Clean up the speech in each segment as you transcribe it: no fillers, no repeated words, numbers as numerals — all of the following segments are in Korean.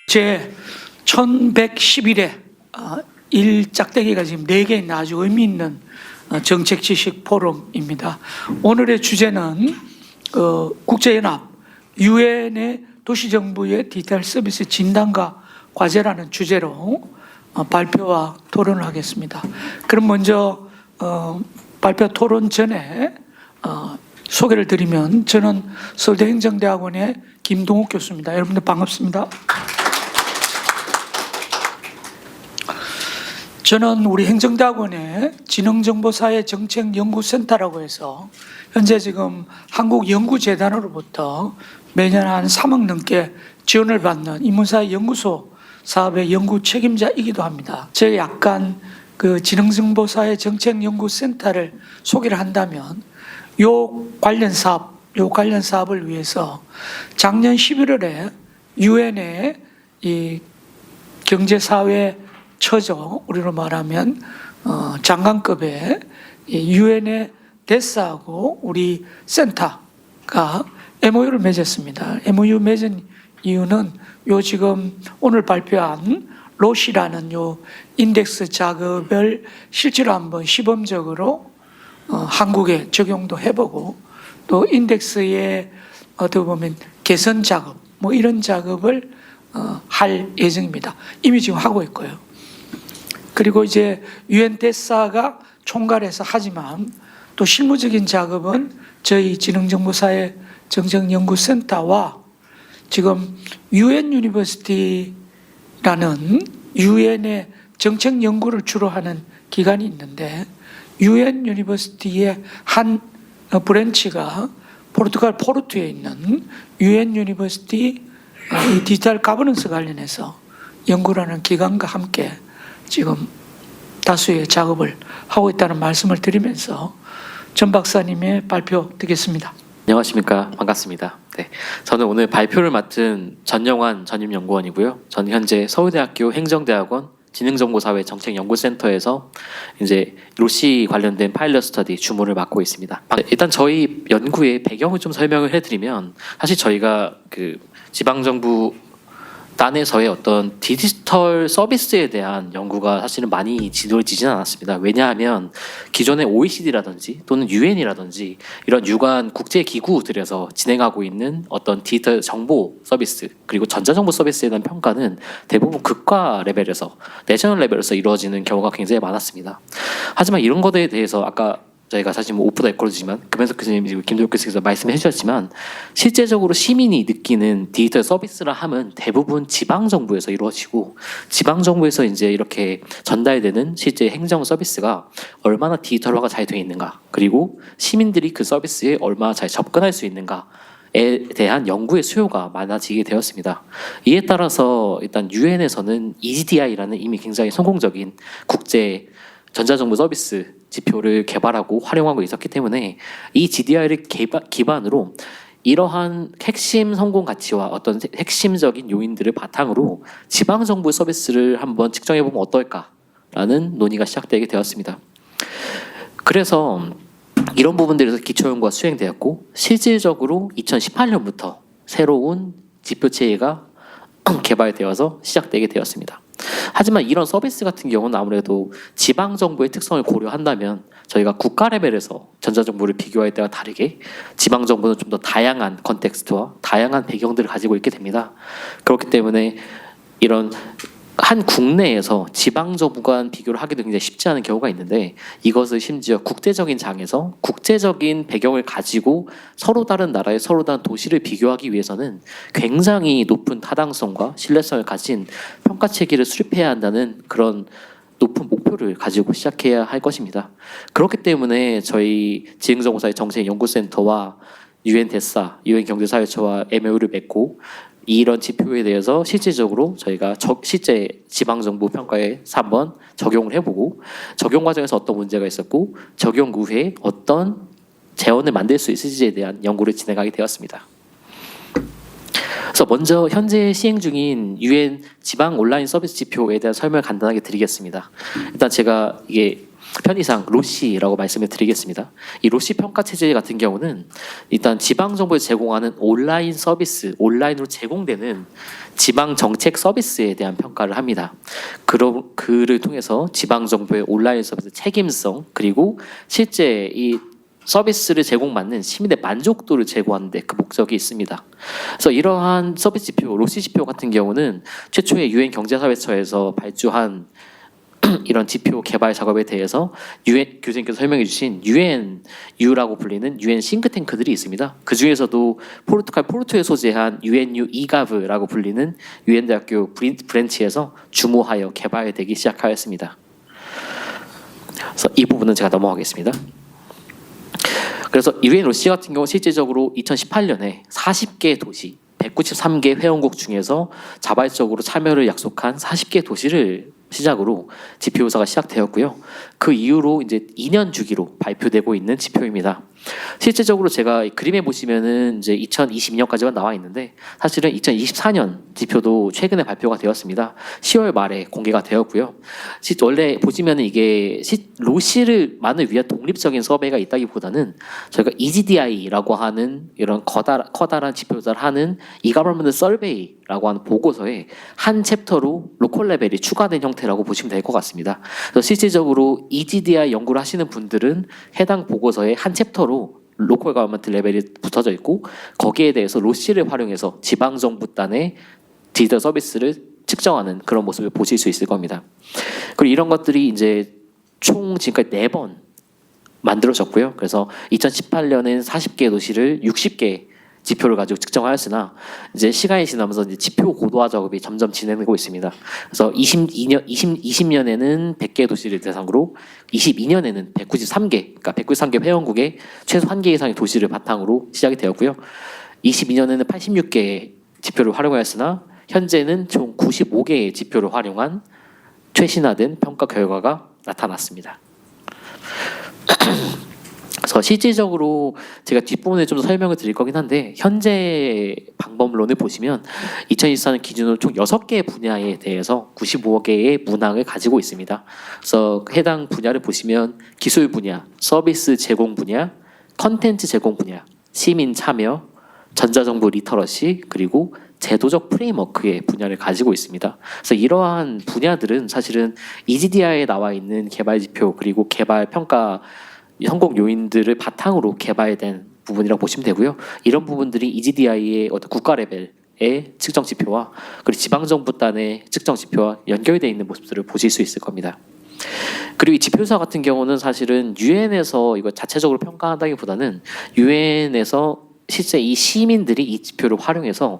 제 1111회 일짝대기가 지금 4개 있는 아주 의미 있는 정책 지식 포럼입니다. 오늘의 주제는 국제연합 유엔의 도시정부의 디지털 서비스 진단과 과제라는 주제로 발표와 토론을 하겠습니다. 그럼 먼저 발표 토론 전에 소개를 드리면, 저는 서울대 행정대학원의 김동욱 교수입니다. 여러분들 반갑습니다. 저는 우리 행정대학원의 지능정보사회정책연구센터라고 해서 현재 지금 한국연구재단으로부터 매년 한 3억 넘게 지원을 받는 인문사회 연구소 사업의 연구 책임자이기도 합니다. 제가 약간 그 지능정보사회 정책연구센터를 소개를 한다면, 요 관련 사업을 위해서 작년 11월에 유엔의 이 경제사회 처죠, 우리로 말하면 장관급의 유엔의 데스하고 우리 센터가 MOU를 맺었습니다. MOU 맺은 이유는 요 지금 오늘 발표한 로시라는 요 인덱스 작업을 실제로 한번 시범적으로 한국에 적용도 해보고, 또 인덱스의 어떻게 보면 개선 작업 뭐 이런 작업을 할 예정입니다. 이미 지금 하고 있고요. 그리고 이제 유엔 데스가 총괄해서 하지만 또 실무적인 작업은 저희 지능정보사회 정책연구센터와 지금 유엔 유니버시티라는 유엔의 정책 연구를 주로 하는 기관이 있는데, 유엔 유니버시티의 한 브랜치가 포르투갈 포르투에 있는 유엔 유니버시티 디지털 가버넌스 관련해서 연구를 하는 기관과 함께 지금 다수의 작업을 하고 있다는 말씀을 드리면서 전 박사님의 발표 듣겠습니다. 안녕하십니까. 반갑습니다. 네, 저는 오늘 발표를 맡은 전영환 전임연구원이고요. 저는 현재 서울대학교 행정대학원 지능정보사회 정책연구센터에서 이제 로시 관련된 파일럿 스터디 주무를 맡고 있습니다. 일단 저희 연구의 배경을 좀 설명을 해드리면, 사실 저희가 그 지방정부 단에서의 어떤 디지털 서비스에 대한 연구가 사실은 많이 지도지지는 않았습니다. 왜냐하면 기존의 OECD라든지 또는 UN이라든지 이런 유관 국제 기구들에서 진행하고 있는 어떤 디지털 정보 서비스 그리고 전자정보 서비스에 대한 평가는 대부분 국가 레벨에서, 내셔널 레벨에서 이루어지는 경우가 굉장히 많았습니다. 하지만 이런 것에 대해서 아까 저희가 사실 뭐 오프 더 레코드지만 금현석 교수님, 김도욱 교수께서 말씀해 주셨지만, 실제적으로 시민이 느끼는 디지털 서비스라 함은 대부분 지방정부에서 이루어지고, 지방정부에서 이제 이렇게 전달되는 실제 행정 서비스가 얼마나 디지털화가 잘 되어 있는가, 그리고 시민들이 그 서비스에 얼마나 잘 접근할 수 있는가에 대한 연구의 수요가 많아지게 되었습니다. 이에 따라서 일단 유엔에서는 EGDI라는 이미 굉장히 성공적인 국제 전자정보 서비스 지표를 개발하고 활용하고 있었기 때문에 이 GDI를 기반으로 이러한 핵심 성공 가치와 어떤 핵심적인 요인들을 바탕으로 지방정부 서비스를 한번 측정해보면 어떨까라는 논의가 시작되게 되었습니다. 그래서 이런 부분들에서 기초연구가 수행되었고, 실질적으로 2018년부터 새로운 지표체계가 개발되어서 시작되게 되었습니다. 하지만 이런 서비스 같은 경우는 아무래도 지방정부의 특성을 고려한다면 저희가 국가 레벨에서 전자정보를 비교할 때와 다르게 지방정부는 좀 더 다양한 컨텍스트와 다양한 배경들을 가지고 있게 됩니다. 그렇기 때문에 이런 한 국내에서 지방정부와 비교를 하기도 굉장히 쉽지 않은 경우가 있는데, 이것을 심지어 국제적인 장에서 국제적인 배경을 가지고 서로 다른 나라의 서로 다른 도시를 비교하기 위해서는 굉장히 높은 타당성과 신뢰성을 가진 평가 체계를 수립해야 한다는 그런 높은 목표를 가지고 시작해야 할 것입니다. 그렇기 때문에 저희 지능정보사회 정책연구센터와 유엔 데사, 유엔 경제사회처와 MOU를 맺고, 이런 지표에 대해서 실질적으로 저희가 실제 지방정부 평가에 한번 적용을 해보고, 적용 과정에서 어떤 문제가 있었고 적용 후에 어떤 재원을 만들 수 있을지에 대한 연구를 진행하게 되었습니다. 그래서 먼저 현재 시행 중인 유엔 지방 온라인 서비스 지표에 대한 설명을 간단하게 드리겠습니다. 일단 제가 이게 편의상 로시라고 말씀을 드리겠습니다. 이 로시 평가 체제 같은 경우는 일단 지방 정부에 제공하는 온라인 서비스, 온라인으로 제공되는 지방 정책 서비스에 대한 평가를 합니다. 그를 통해서 지방 정부의 온라인 서비스 책임성 그리고 실제 이 서비스를 제공받는 시민의 만족도를 제고하는 데 그 목적이 있습니다. 그래서 이러한 서비스 지표, 로시 지표 같은 경우는 최초의 유엔 경제사회처에서 발주한 이런 지표 개발 작업에 대해서 유엔 교수님께서 설명해 주신 UNU라고 불리는 유엔 싱크탱크들이 있습니다. 그 중에서도 포르투갈 포르투에 소재한 UNU 이가브라고 불리는 유엔 대학교 브랜치에서 주모하여 개발되기 시작하였습니다. 그래서 이 부분은 제가 넘어가겠습니다. 그래서 유엔 로시 같은 경우 실질적으로 2018년에 40개 도시 193개 회원국 중에서 자발적으로 참여를 약속한 40개 도시를 시작으로 지표조사가 시작되었고요. 그 이후로 이제 2년 주기로 발표되고 있는 지표입니다. 실제적으로 제가 그림에 보시면은 이제 2020년까지만 나와 있는데 사실은 2024년 지표도 최근에 발표가 되었습니다. 10월 말에 공개가 되었고요. 원래 보시면은 이게 로시를 위한 독립적인 서베이가 있다기보다는 저희가 EGDI라고 하는 이런 커다란 지표조사를 하는 이가버먼트 서베이라고 하는 보고서에 한 챕터로 로컬 레벨이 추가된 형태라고 보시면 될 것 같습니다. 그래서 실질적으로 EGDI 연구를 하시는 분들은 해당 보고서에 한 챕터로 로컬 가버먼트 레벨이 붙어져 있고 거기에 대해서 로시를 활용해서 지방정부 단의 디지털 서비스를 측정하는 그런 모습을 보실 수 있을 겁니다. 그리고 이런 것들이 이제 총 지금까지 4번 만들어졌고요. 그래서 2018년엔 40개 도시를 60개 지표를 가지고 측정하였으나 이제 시간이 지나면서 이제 지표 고도화 작업이 점점 진행되고 있습니다. 그래서 20년에는 100개 도시를 대상으로 22년에는 193개, 그러니까 193개 회원국의 최소 1개 이상의 도시를 바탕으로 시작이 되었고요. 22년에는 86개의 지표를 활용하였으나 현재는 총 95개의 지표를 활용한 최신화된 평가 결과가 나타났습니다. 그래서 실질적으로 제가 뒷부분에 좀 더 설명을 드릴 거긴 한데 현재 방법론을 보시면 2024년 기준으로 총 6개의 분야에 대해서 95억 개의 문항을 가지고 있습니다. 그래서 해당 분야를 보시면 기술 분야, 서비스 제공 분야, 컨텐츠 제공 분야, 시민 참여, 전자정부 리터러시 그리고 제도적 프레임워크의 분야를 가지고 있습니다. 그래서 이러한 분야들은 사실은 EGDI에 나와 있는 개발 지표 그리고 개발 평가 성공 요인들을 바탕으로 개발된 부분이라고 보시면 되고요. 이런 부분들이 EGDI의 어떤 국가 레벨의 측정 지표와 그리고 지방정부 단의 측정 지표와 연결되어 있는 모습들을 보실 수 있을 겁니다. 그리고 이 지표사 같은 경우는 사실은 유엔에서 이거 자체적으로 평가한다기보다는 유엔에서 실제 이 시민들이 이 지표를 활용해서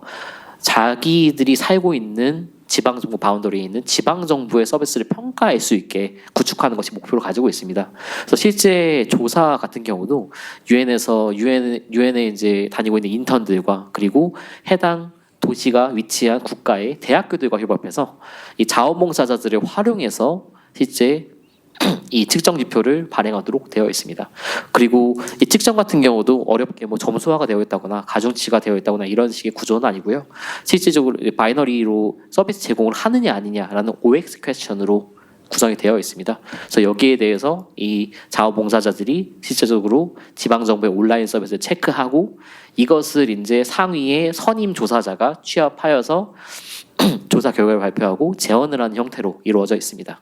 자기들이 살고 있는 지방정부 바운더리에 있는 지방정부의 서비스를 평가할 수 있게 구축하는 것이 목표를 가지고 있습니다. 그래서 실제 조사 같은 경우도 유엔에 이제 다니고 있는 인턴들과 그리고 해당 도시가 위치한 국가의 대학교들과 협업해서 이 자원봉사자들을 활용해서 실제 이 측정 지표를 발행하도록 되어 있습니다. 그리고 이 측정 같은 경우도 어렵게 뭐 점수화가 되어 있다거나 가중치가 되어 있다거나 이런 식의 구조는 아니고요. 실질적으로 바이너리로 서비스 제공을 하느냐 아니냐라는 OX 퀘스천으로 구성이 되어 있습니다. 그래서 여기에 대해서 이 자원봉사자들이 실제적으로 지방정부의 온라인 서비스를 체크하고 이것을 이제 상위의 선임 조사자가 취합하여서 조사 결과를 발표하고 재원을 하는 형태로 이루어져 있습니다.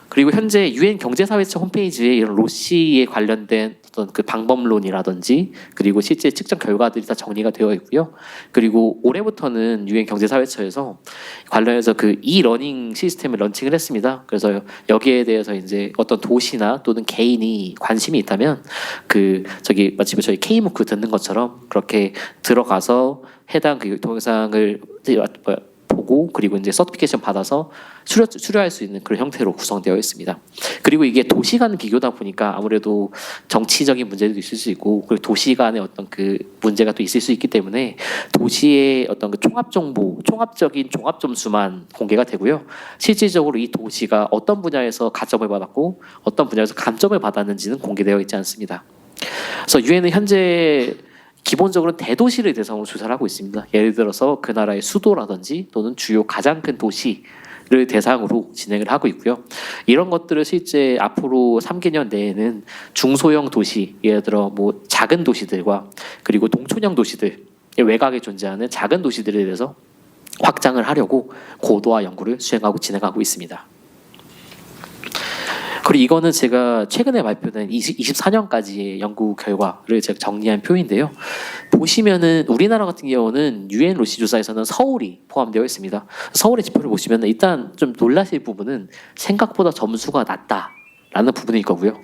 그리고 현재 유엔 경제사회처 홈페이지에 이런 로시에 관련된 어떤 그 방법론이라든지 그리고 실제 측정 결과들이 다 정리가 되어 있고요. 그리고 올해부터는 유엔 경제사회처에서 관련해서 그 e-러닝 시스템을 런칭을 했습니다. 그래서 여기에 대해서 이제 어떤 도시나 또는 개인이 관심이 있다면 마치 저희 K무크 듣는 것처럼 그렇게 들어가서 해당 그 동영상을 보고 그리고 이제 서티피케이션 받아서 수료할 수 있는 그런 형태로 구성되어 있습니다. 그리고 이게 도시 간 비교다 보니까 아무래도 정치적인 문제도 있을 수 있고 그리고 도시 간의 어떤 그 문제가 또 있을 수 있기 때문에 도시의 어떤 그 총합적인 종합 점수만 공개가 되고요. 실질적으로 이 도시가 어떤 분야에서 가점을 받았고 어떤 분야에서 감점을 받았는지는 공개되어 있지 않습니다. 그래서 유엔은 현재 기본적으로 대도시를 대상으로 조사를 하고 있습니다. 예를 들어서 그 나라의 수도라든지 또는 주요 가장 큰 도시 를 대상으로 진행을 하고 있고요. 이런 것들을 실제 앞으로 3개년 내에는 중소형 도시, 예를 들어 뭐 작은 도시들과 그리고 동촌형 도시들, 외곽에 존재하는 작은 도시들에 대해서 확장을 하려고 고도화 연구를 수행하고 진행하고 있습니다. 그리고 이거는 제가 최근에 발표된 24년까지의 연구 결과를 제가 정리한 표인데요. 보시면은 우리나라 같은 경우는 유엔 로시 조사에서는 서울이 포함되어 있습니다. 서울의 지표를 보시면 일단 좀 놀라실 부분은 생각보다 점수가 낮다라는 부분일 거고요.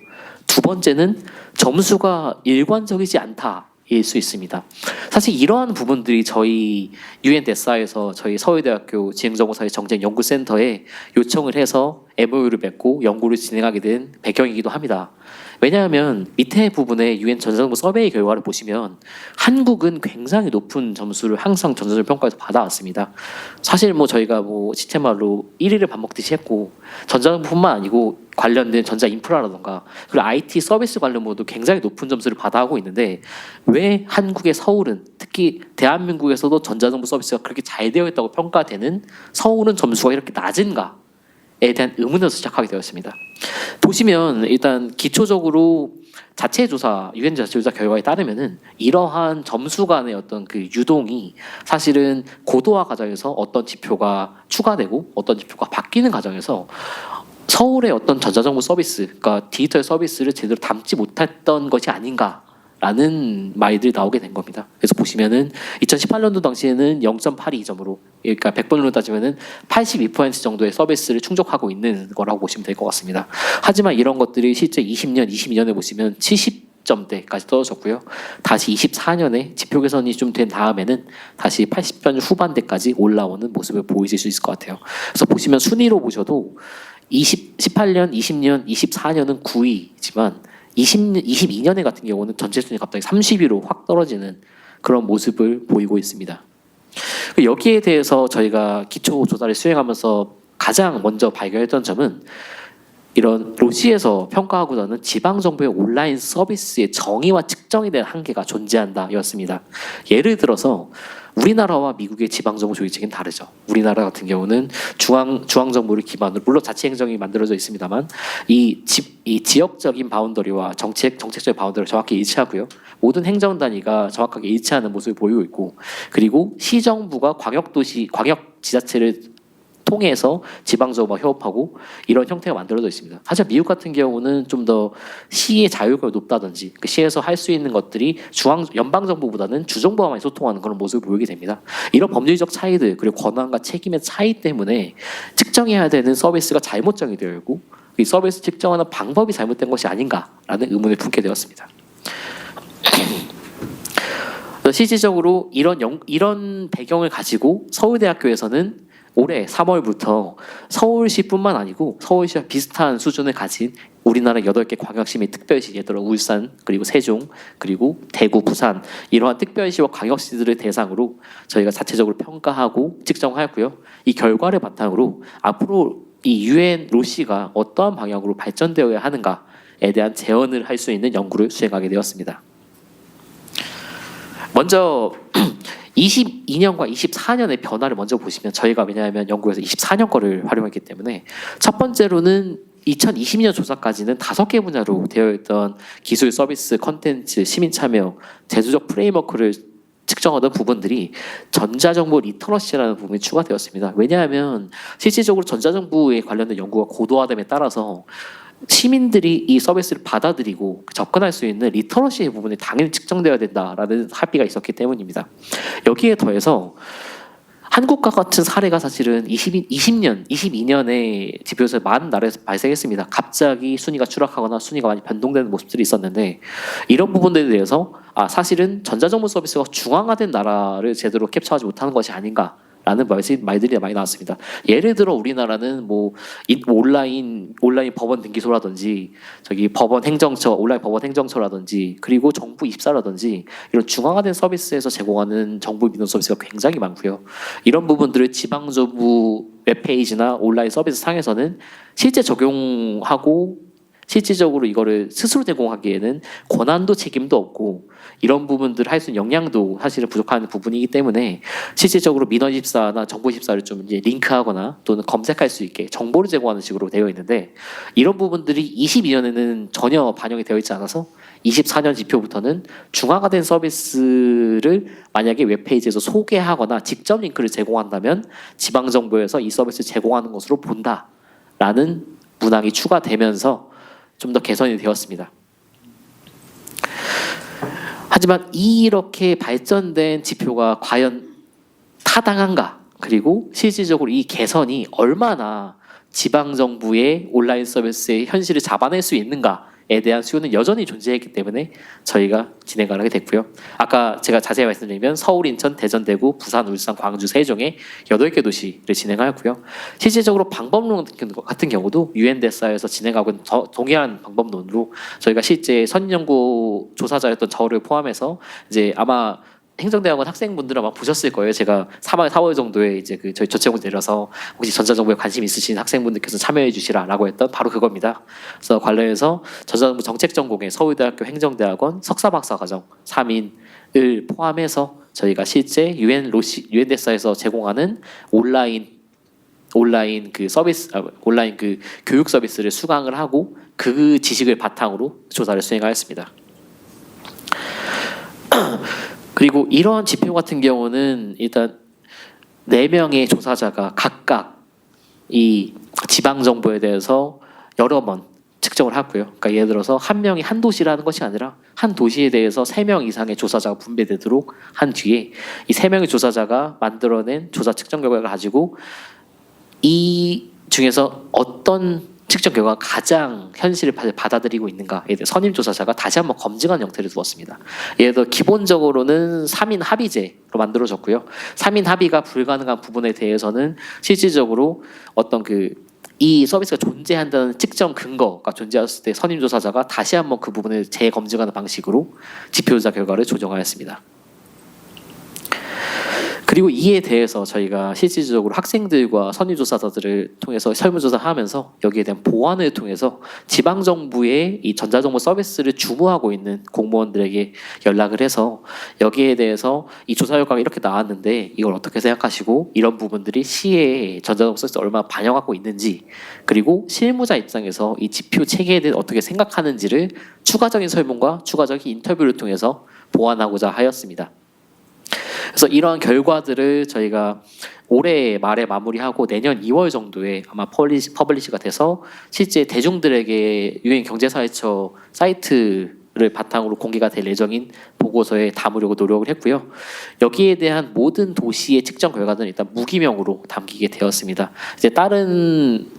두 번째는 점수가 일관적이지 않다. 일 수 있습니다. 사실 이러한 부분들이 저희 유엔 데사에서 저희 서울대학교 지능정보사회 정책연구센터에 요청을 해서 MOU를 맺고 연구를 진행하게 된 배경이기도 합니다. 왜냐하면 밑에 부분에 유엔 전자정보 서베이 결과를 보시면 한국은 굉장히 높은 점수를 항상 전자정보 평가에서 받아왔습니다. 사실 뭐 저희가 뭐 시체말로 1위를 밥 먹듯이 했고 전자정보뿐만 아니고 관련된 전자 인프라라던가 그리고 IT 서비스 관련모도 굉장히 높은 점수를 받아오고 있는데 왜 한국의 서울은 특히 대한민국에서도 전자정보 서비스가 그렇게 잘 되어 있다고 평가되는 서울은 점수가 이렇게 낮은가? 에 대한 의문에서 시작하게 되었습니다. 보시면 일단 기초적으로 자체조사, 유엔 자체조사 결과에 따르면은 이러한 점수 간의 어떤 그 유동이 사실은 고도화 과정에서 어떤 지표가 추가되고 어떤 지표가 바뀌는 과정에서 서울의 어떤 전자정보 서비스, 그러니까 디지털 서비스를 제대로 담지 못했던 것이 아닌가라는 말들이 나오게 된 겁니다. 그래서 보시면은 2018년도 당시에는 0.82점으로, 그러니까 100번으로 따지면은 82% 정도의 서비스를 충족하고 있는 거라고 보시면 될 것 같습니다. 하지만 이런 것들이 실제 20년, 22년에 보시면 70점대까지 떨어졌고요. 다시 24년에 지표 개선이 좀 된 다음에는 다시 80점 후반대까지 올라오는 모습을 보이실 수 있을 것 같아요. 그래서 보시면 순위로 보셔도 18년, 20년, 24년은 9위지만 22년에 같은 경우는 전체 순위 갑자기 30위로 확 떨어지는 그런 모습을 보이고 있습니다. 여기에 대해서 저희가 기초 조사를 수행하면서 가장 먼저 발견했던 점은 이런 로시에서 평가하고자 하는 지방 정부의 온라인 서비스의 정의와 측정에 대한 한계가 존재한다였습니다. 예를 들어서 우리나라와 미국의 지방 정부 조직책은 다르죠. 우리나라 같은 경우는 중앙 정부를 기반으로 물론 자치 행정이 만들어져 있습니다만 이 지역적인 바운더리와 정책적인 바운더리를 정확히 일치하고요. 모든 행정 단위가 정확하게 일치하는 모습을 보이고 있고 그리고 시정부가 광역 지자체를 통해서 지방정부와 협업하고 이런 형태가 만들어져 있습니다. 하지만 미국 같은 경우는 좀 더 시의 자유가 높다든지 그 시에서 할 수 있는 것들이 연방정부보다는 주정부와 많이 소통하는 그런 모습을 보이게 됩니다. 이런 법률적 차이들 그리고 권한과 책임의 차이 때문에 측정해야 되는 서비스가 잘못 정의되어 있고 이 서비스 측정하는 방법이 잘못된 것이 아닌가라는 의문을 품게 되었습니다. 실질적으로 이런 배경을 가지고 서울대학교에서는 올해 3월부터 서울시뿐만 아니고 서울시와 비슷한 수준을 가진 우리나라 8개 광역시 및 특별시, 예를 들어 울산, 그리고 세종, 그리고 대구, 부산 이러한 특별시와 광역시들을 대상으로 저희가 자체적으로 평가하고 측정하였고요. 이 결과를 바탕으로 앞으로 이 유엔 로시가 어떠한 방향으로 발전되어야 하는가에 대한 제언을 할 수 있는 연구를 수행하게 되었습니다. 먼저 22년과 24년의 변화를 먼저 보시면 저희가 왜냐하면 연구에서 24년 거를 활용했기 때문에 첫 번째로는 2020년 조사까지는 5개 분야로 되어 있던 기술, 서비스, 컨텐츠, 시민 참여, 제도적 프레임워크를 측정하던 부분들이 전자정보 리터러시라는 부분이 추가되었습니다. 왜냐하면 실질적으로 전자정보에 관련된 연구가 고도화됨에 따라서 시민들이 이 서비스를 받아들이고 접근할 수 있는 리터러시의 부분이 당연히 측정되어야 된다라는 합의가 있었기 때문입니다. 여기에 더해서 한국과 같은 사례가 사실은 22년에 지표에서 많은 나라에서 발생했습니다. 갑자기 순위가 추락하거나 순위가 많이 변동되는 모습들이 있었는데 이런 부분들에 대해서 사실은 전자정보 서비스가 중앙화된 나라를 제대로 캡처하지 못하는 것이 아닌가 라는 말들이 많이 나왔습니다. 예를 들어 우리나라는 뭐 온라인 법원 등기소라든지 법원 행정처, 온라인 법원 행정처라든지 그리고 정부 입사라든지 이런 중앙화된 서비스에서 제공하는 정부 민원 서비스가 굉장히 많고요. 이런 부분들을 지방정부 웹페이지나 온라인 서비스 상에서는 실제 적용하고 실질적으로 이거를 스스로 제공하기에는 권한도 책임도 없고 이런 부분들을 할 수 있는 역량도 사실은 부족한 부분이기 때문에 실질적으로 민원24나 정보24를 좀 이제 링크하거나 또는 검색할 수 있게 정보를 제공하는 식으로 되어 있는데 이런 부분들이 22년에는 전혀 반영이 되어 있지 않아서 24년 지표부터는 중화가 된 서비스를 만약에 웹페이지에서 소개하거나 직접 링크를 제공한다면 지방정부에서 이 서비스를 제공하는 것으로 본다라는 문항이 추가되면서 좀 더 개선이 되었습니다. 하지만 이렇게 발전된 지표가 과연 타당한가? 그리고 실질적으로 이 개선이 얼마나 지방정부의 온라인 서비스의 현실을 잡아낼 수 있는가에 대한 수요는 여전히 존재했기 때문에 저희가 진행을 하게 됐고요. 아까 제가 자세히 말씀드리면 서울, 인천, 대전, 대구, 부산, 울산, 광주, 세종의 8개 도시를 진행하였고요. 실질적으로 방법론 같은 경우도 유엔데사에서 진행하고 있는 동일한 방법론으로 저희가 실제 선연구 조사자였던 저를 포함해서 이제 아마 행정대학원 학생분들은 아마 보셨을 거예요. 제가 3월, 4월 정도에 이제 그 저희 조체국 내려서 혹시 전자정보에 관심 있으신 학생분들께서 참여해 주시라라고 했던 바로 그겁니다. 그래서 관련해서 전자정보 정책전공의 서울대학교 행정대학원 석사박사과정 3인을 포함해서 저희가 실제 유엔데사에서 제공하는 온라인 그 서비스, 온라인 그 교육 서비스를 수강을 하고 그 지식을 바탕으로 조사를 수행하였습니다. 그리고 이러한 지표 같은 경우는 일단 4명의 조사자가 각각 이 지방 정보에 대해서 여러 번 측정을 하고요. 그러니까 예를 들어서 한 명이 한 도시라는 것이 아니라 한 도시에 대해서 3명 이상의 조사자가 분배되도록 한 뒤에 이 3명의 조사자가 만들어낸 조사 측정 결과를 가지고 이 중에서 어떤 측정 결과가 가장 현실을 받아들이고 있는가에 대해 선임 조사자가 다시 한번 검증한 형태를 두었습니다. 예를 들어 기본적으로는 3인 합의제로 만들어졌고요. 3인 합의가 불가능한 부분에 대해서는 실질적으로 어떤 이 서비스가 존재한다는 측정 근거가 존재했을 때 선임 조사자가 다시 한번 그 부분을 재검증하는 방식으로 지표조사 결과를 조정하였습니다. 그리고 이에 대해서 저희가 실질적으로 학생들과 선임조사자들을 통해서 설문조사하면서 여기에 대한 보완을 통해서 지방정부의 이 전자정보 서비스를 주무하고 있는 공무원들에게 연락을 해서 여기에 대해서 이 조사 결과가 이렇게 나왔는데 이걸 어떻게 생각하시고 이런 부분들이 시의 전자정보 서비스에 얼마나 반영하고 있는지 그리고 실무자 입장에서 이 지표 체계에 대해 어떻게 생각하는지를 추가적인 설문과 추가적인 인터뷰를 통해서 보완하고자 하였습니다. 그래서 이러한 결과들을 저희가 올해 말에 마무리하고 내년 2월 정도에 아마 퍼블리시가 돼서 실제 대중들에게 유엔경제사회처 사이트를 바탕으로 공개가 될 예정인 보고서에 담으려고 노력을 했고요. 여기에 대한 모든 도시의 측정 결과는 일단 무기명으로 담기게 되었습니다. 이제 다른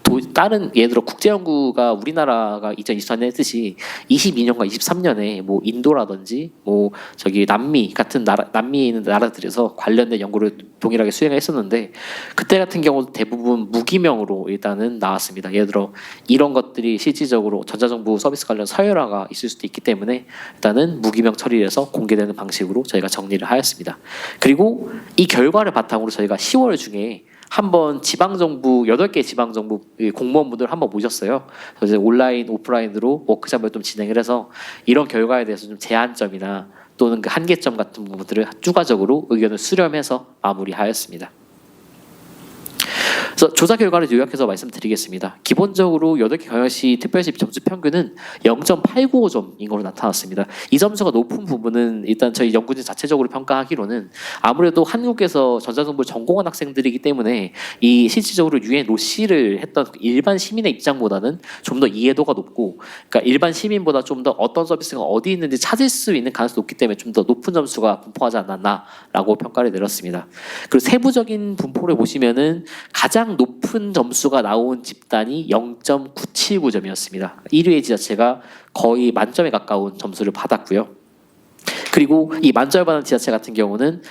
예를 들어 국제연구가 우리나라가 2024년에 했듯이 22년과 23년에 뭐 인도라든지 뭐 저기 남미 같은 남미에 있는 나라들에서 관련된 연구를 동일하게 수행했었는데 그때 같은 경우 대부분 무기명으로 일단은 나왔습니다. 예를 들어 이런 것들이 실질적으로 전자정부 서비스 관련 서열화가 있을 수도 있기 때문에 일단은 무기명 처리해서 공개되는 방식으로 저희가 정리를 하였습니다. 그리고 이 결과를 바탕으로 저희가 10월 중에 한번 지방정부 8개 지방정부 공무원분들 한번 모셨어요. 그래서 온라인, 오프라인으로 워크숍을 좀 진행을 해서 이런 결과에 대해서 좀 제한점이나 또는 그 한계점 같은 부분들을 추가적으로 의견을 수렴해서 마무리하였습니다. 그래서 조사 결과를 요약해서 말씀드리겠습니다. 기본적으로 8개 경영시 특별시 점수 평균은 0.895점인 걸로 나타났습니다. 이 점수가 높은 부분은 일단 저희 연구진 자체적으로 평가하기로는 아무래도 한국에서 전자정보를 전공한 학생들이기 때문에 이 실질적으로 유엔 로시를 했던 일반 시민의 입장보다는 좀 더 이해도가 높고 그러니까 일반 시민보다 좀 더 어떤 서비스가 어디 있는지 찾을 수 있는 가능성이 높기 때문에 좀 더 높은 점수가 분포하지 않았나라고 평가를 내렸습니다. 그리고 세부적인 분포를 보시면은 가장 높은 점수가 나온 집단이 0.979점이었습니다. 1위의 지자체가 거의 만점에 가까운 점수를 받았고요. 그리고 이 만점을 받은 지자체 같은 경우는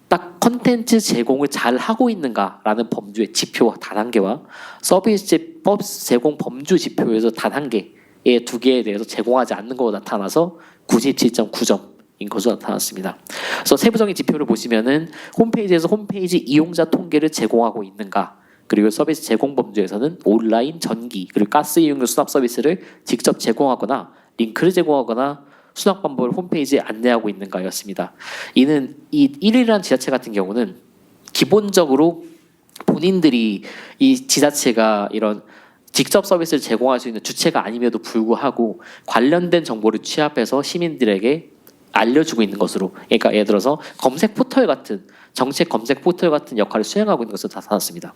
딱 컨텐츠 제공을 잘 하고 있는가라는 범주의 지표 다단계와 서비스 제공 범주 지표에서 단 한 개의 2개에 대해서 제공하지 않는 것으로 나타나서 97.9점. 인 것으로 나타났습니다. 그래서 세부적인 지표를 보시면은 홈페이지에서 홈페이지 이용자 통계를 제공하고 있는가 그리고 서비스 제공 범주에서는 온라인 전기 그리고 가스 이용료 수납 서비스를 직접 제공하거나 링크를 제공하거나 수납 방법을 홈페이지에 안내하고 있는가였습니다. 이는 이 1위라는 지자체 같은 경우는 기본적으로 본인들이 이 지자체가 이런 직접 서비스를 제공할 수 있는 주체가 아님에도 불구하고 관련된 정보를 취합해서 시민들에게 알려주고 있는 것으로, 그러니까 예를 들어서 검색 포털 같은 정책 검색 포털 같은 역할을 수행하고 있는 것으로 나타났습니다.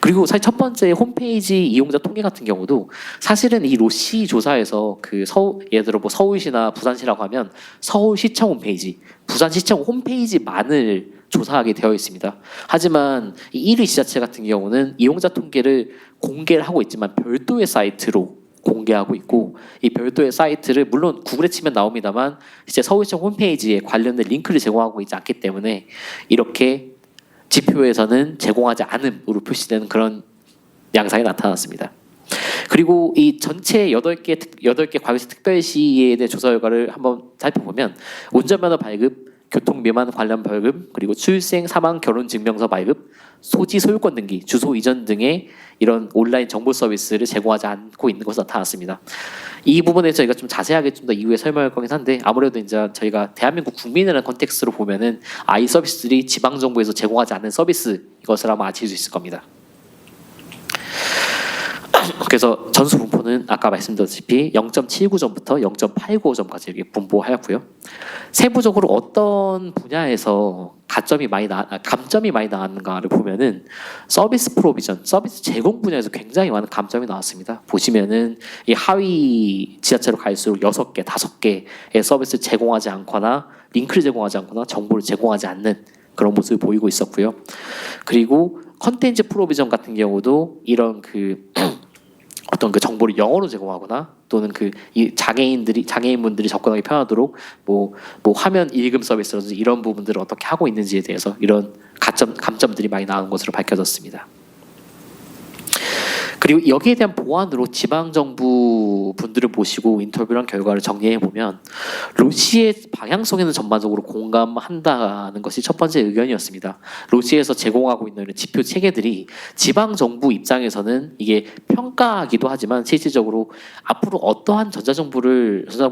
그리고 사실 첫 번째 홈페이지 이용자 통계 같은 경우도 사실은 이 로시 조사에서 그 예를 들어 뭐 서울시나 부산시라고 하면 서울시청 홈페이지, 부산시청 홈페이지만을 조사하게 되어 있습니다. 하지만 이 1위 지자체 같은 경우는 이용자 통계를 공개를 하고 있지만 별도의 사이트로 공개하고 있고, 이 별도의 사이트를 물론 구글에 치면 나옵니다만 이제 서울시청 홈페이지에 관련된 링크를 제공하고 있지 않기 때문에 이렇게 지표에서는 제공하지 않음으로 표시되는 그런 양상이 나타났습니다. 그리고 이 전체 8개 과거시 특별시에 대한 조사 결과를 한번 살펴보면 운전면허 발급, 교통비만 관련 벌금, 그리고 출생, 사망, 결혼 증명서 발급, 소지 소유권 등기, 주소 이전 등의 이런 온라인 정보 서비스를 제공하지 않고 있는 것으로 나타났습니다. 이 부분에 저희가 좀 자세하게 좀 더 이후에 설명할 거긴 한데, 아무래도 이제 저희가 대한민국 국민이라는 컨텍스트로 보면은 이 서비스들이 지방 정부에서 제공하지 않는 서비스 이것을 아마 아실 수 있을 겁니다. 그래서 전수 분포는 아까 말씀드렸다시피 0.79점부터 0.895점까지 이렇게 분포하였고요. 세부적으로 어떤 분야에서 감점이 많이 나왔는가를 보면은 서비스 프로비전, 서비스 제공 분야에서 굉장히 많은 감점이 나왔습니다. 보시면은 이 하위 지자체로 갈수록 6개, 5개의 서비스를 제공하지 않거나 링크를 제공하지 않거나 정보를 제공하지 않는 그런 모습을 보이고 있었고요. 그리고 컨텐츠 프로비전 같은 경우도 이런 어떤 그 정보를 영어로 제공하거나 또는 이 장애인분들이 접근하기 편하도록 뭐 화면 읽음 서비스라든지 이런 부분들을 어떻게 하고 있는지에 대해서 이런 감점들이 많이 나온 것으로 밝혀졌습니다. 그리고 여기에 대한 보완으로 지방정부 분들을 모시고 인터뷰를 한 결과를 정리해 보면 로시의 방향성에는 전반적으로 공감한다는 것이 첫 번째 의견이었습니다. 로시에서 제공하고 있는 지표 체계들이 지방정부 입장에서는 이게 평가하기도 하지만 실질적으로 앞으로 어떠한 전자정부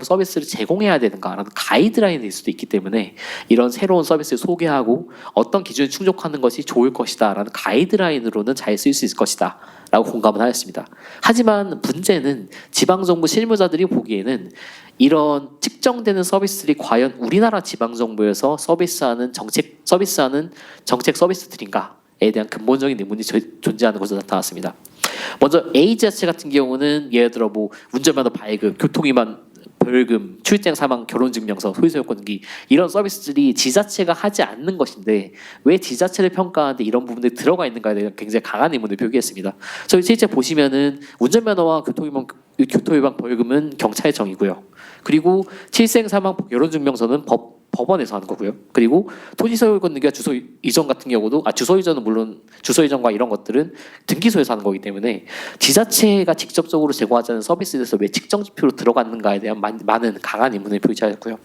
서비스를 제공해야 되는가라는 가이드라인이 될 수도 있기 때문에 이런 새로운 서비스를 소개하고 어떤 기준을 충족하는 것이 좋을 것이다라는 가이드라인으로는 잘 쓸 수 있을 것이다 라고 공감을 하였습니다. 하지만 문제는 지방정부 실무자들이 보기에는 이런 측정되는 서비스들이 과연 우리나라 지방정부에서 서비스하는 정책 서비스들인가에 대한 근본적인 의문이 존재하는 것으로 나타났습니다. 먼저 A 지자체 같은 경우는 예를 들어 뭐 운전면허 발급, 교통위반 벌금, 출생, 사망, 결혼증명서, 소유소유권 등기 이런 서비스들이 지자체가 하지 않는 것인데 왜 지자체를 평가하는데 이런 부분들이 들어가 있는가에 대한 굉장히 강한 의문을 표기했습니다. 저희 실제 보시면은 운전면허와 교통위반 벌금은 경찰 정이고요. 그리고 출생, 사망, 결혼증명서는 법원에서 하는 거고요. 그리고 토지소유권 등기와 주소 이전 같은 경우도 주소 이전은 물론 주소 이전과 이런 것들은 등기소에서 하는 거기 때문에 지자체가 직접적으로 제공하지 않은 서비스에 대해서 왜 측정 지표로 들어갔는가에 대한 많은 강한 의문을 표시하였고요.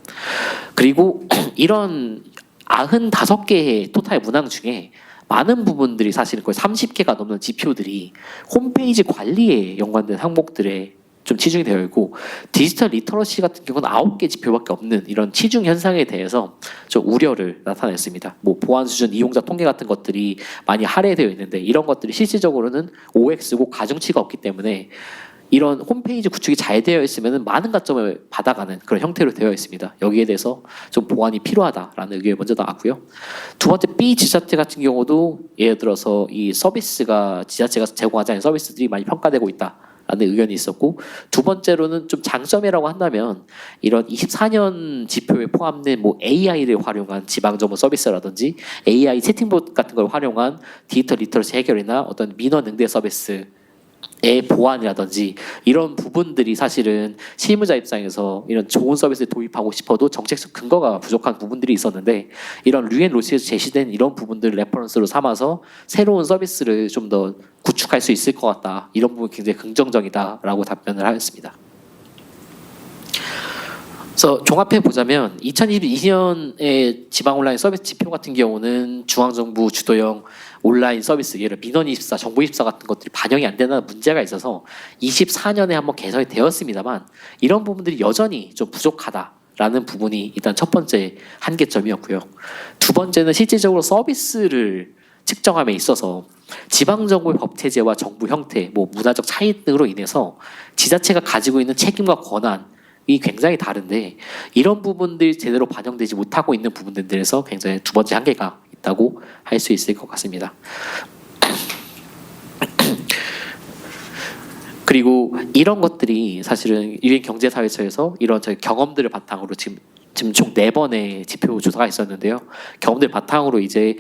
그리고 이런 95개의 토탈 문항 중에 많은 부분들이 사실 거의 30개가 넘는 지표들이 홈페이지 관리에 연관된 항목들에 좀 치중이 되어 있고 디지털 리터러시 같은 경우는 9개 지표밖에 없는 이런 치중 현상에 대해서 좀 우려를 나타냈습니다. 뭐 보안 수준, 이용자 통계 같은 것들이 많이 할애되어 있는데 이런 것들이 실질적으로는 OX고 가중치가 없기 때문에 이런 홈페이지 구축이 잘 되어 있으면 많은 가점을 받아가는 그런 형태로 되어 있습니다. 여기에 대해서 좀 보완이 필요하다라는 의견이 먼저 나왔고요. 두 번째 B 지자체 같은 경우도 예를 들어서 이 서비스가 지자체가 제공하지 않은 서비스들이 많이 평가되고 있다. 라는 의견이 있었고 두 번째로는 좀 장점이라고 한다면 이런 24년 지표에 포함된 뭐 AI를 활용한 지방정부 서비스라든지 AI 채팅봇 같은 걸 활용한 디지털 리터러시 해결이나 어떤 민원 응대 서비스의 보완이라든지 이런 부분들이 사실은 실무자 입장에서 이런 좋은 서비스를 도입하고 싶어도 정책적 근거가 부족한 부분들이 있었는데 이런 류앤로시에서 제시된 이런 부분들을 레퍼런스로 삼아서 새로운 서비스를 좀 더 구축할 수 있을 것 같다. 이런 부분 굉장히 긍정적이다라고 답변을 하였습니다. 그래서 종합해 보자면 2022년의 지방 온라인 서비스 지표 같은 경우는 중앙정부 주도형 온라인 서비스, 예를 민원24, 정보24 같은 것들이 반영이 안 되는 문제가 있어서 24년에 한번 개선이 되었습니다만 이런 부분들이 여전히 좀 부족하다라는 부분이 일단 첫 번째 한계점이었고요. 두 번째는 실질적으로 서비스를 측정함에 있어서 지방정부의 법체제와 정부 형태, 문화적 차이 등으로 인해서 지자체가 가지고 있는 책임과 권한이 굉장히 다른데 이런 부분들이 제대로 반영되지 못하고 있는 부분들에서 굉장히 두 번째 한계가 있다고 할 수 있을 것 같습니다. 그리고 이런 것들이 사실은 유엔 경제사회처에서 이런 저희 경험들을 바탕으로 지금 총 4번의 지표 조사가 있었는데요. 경험들 바탕으로 이제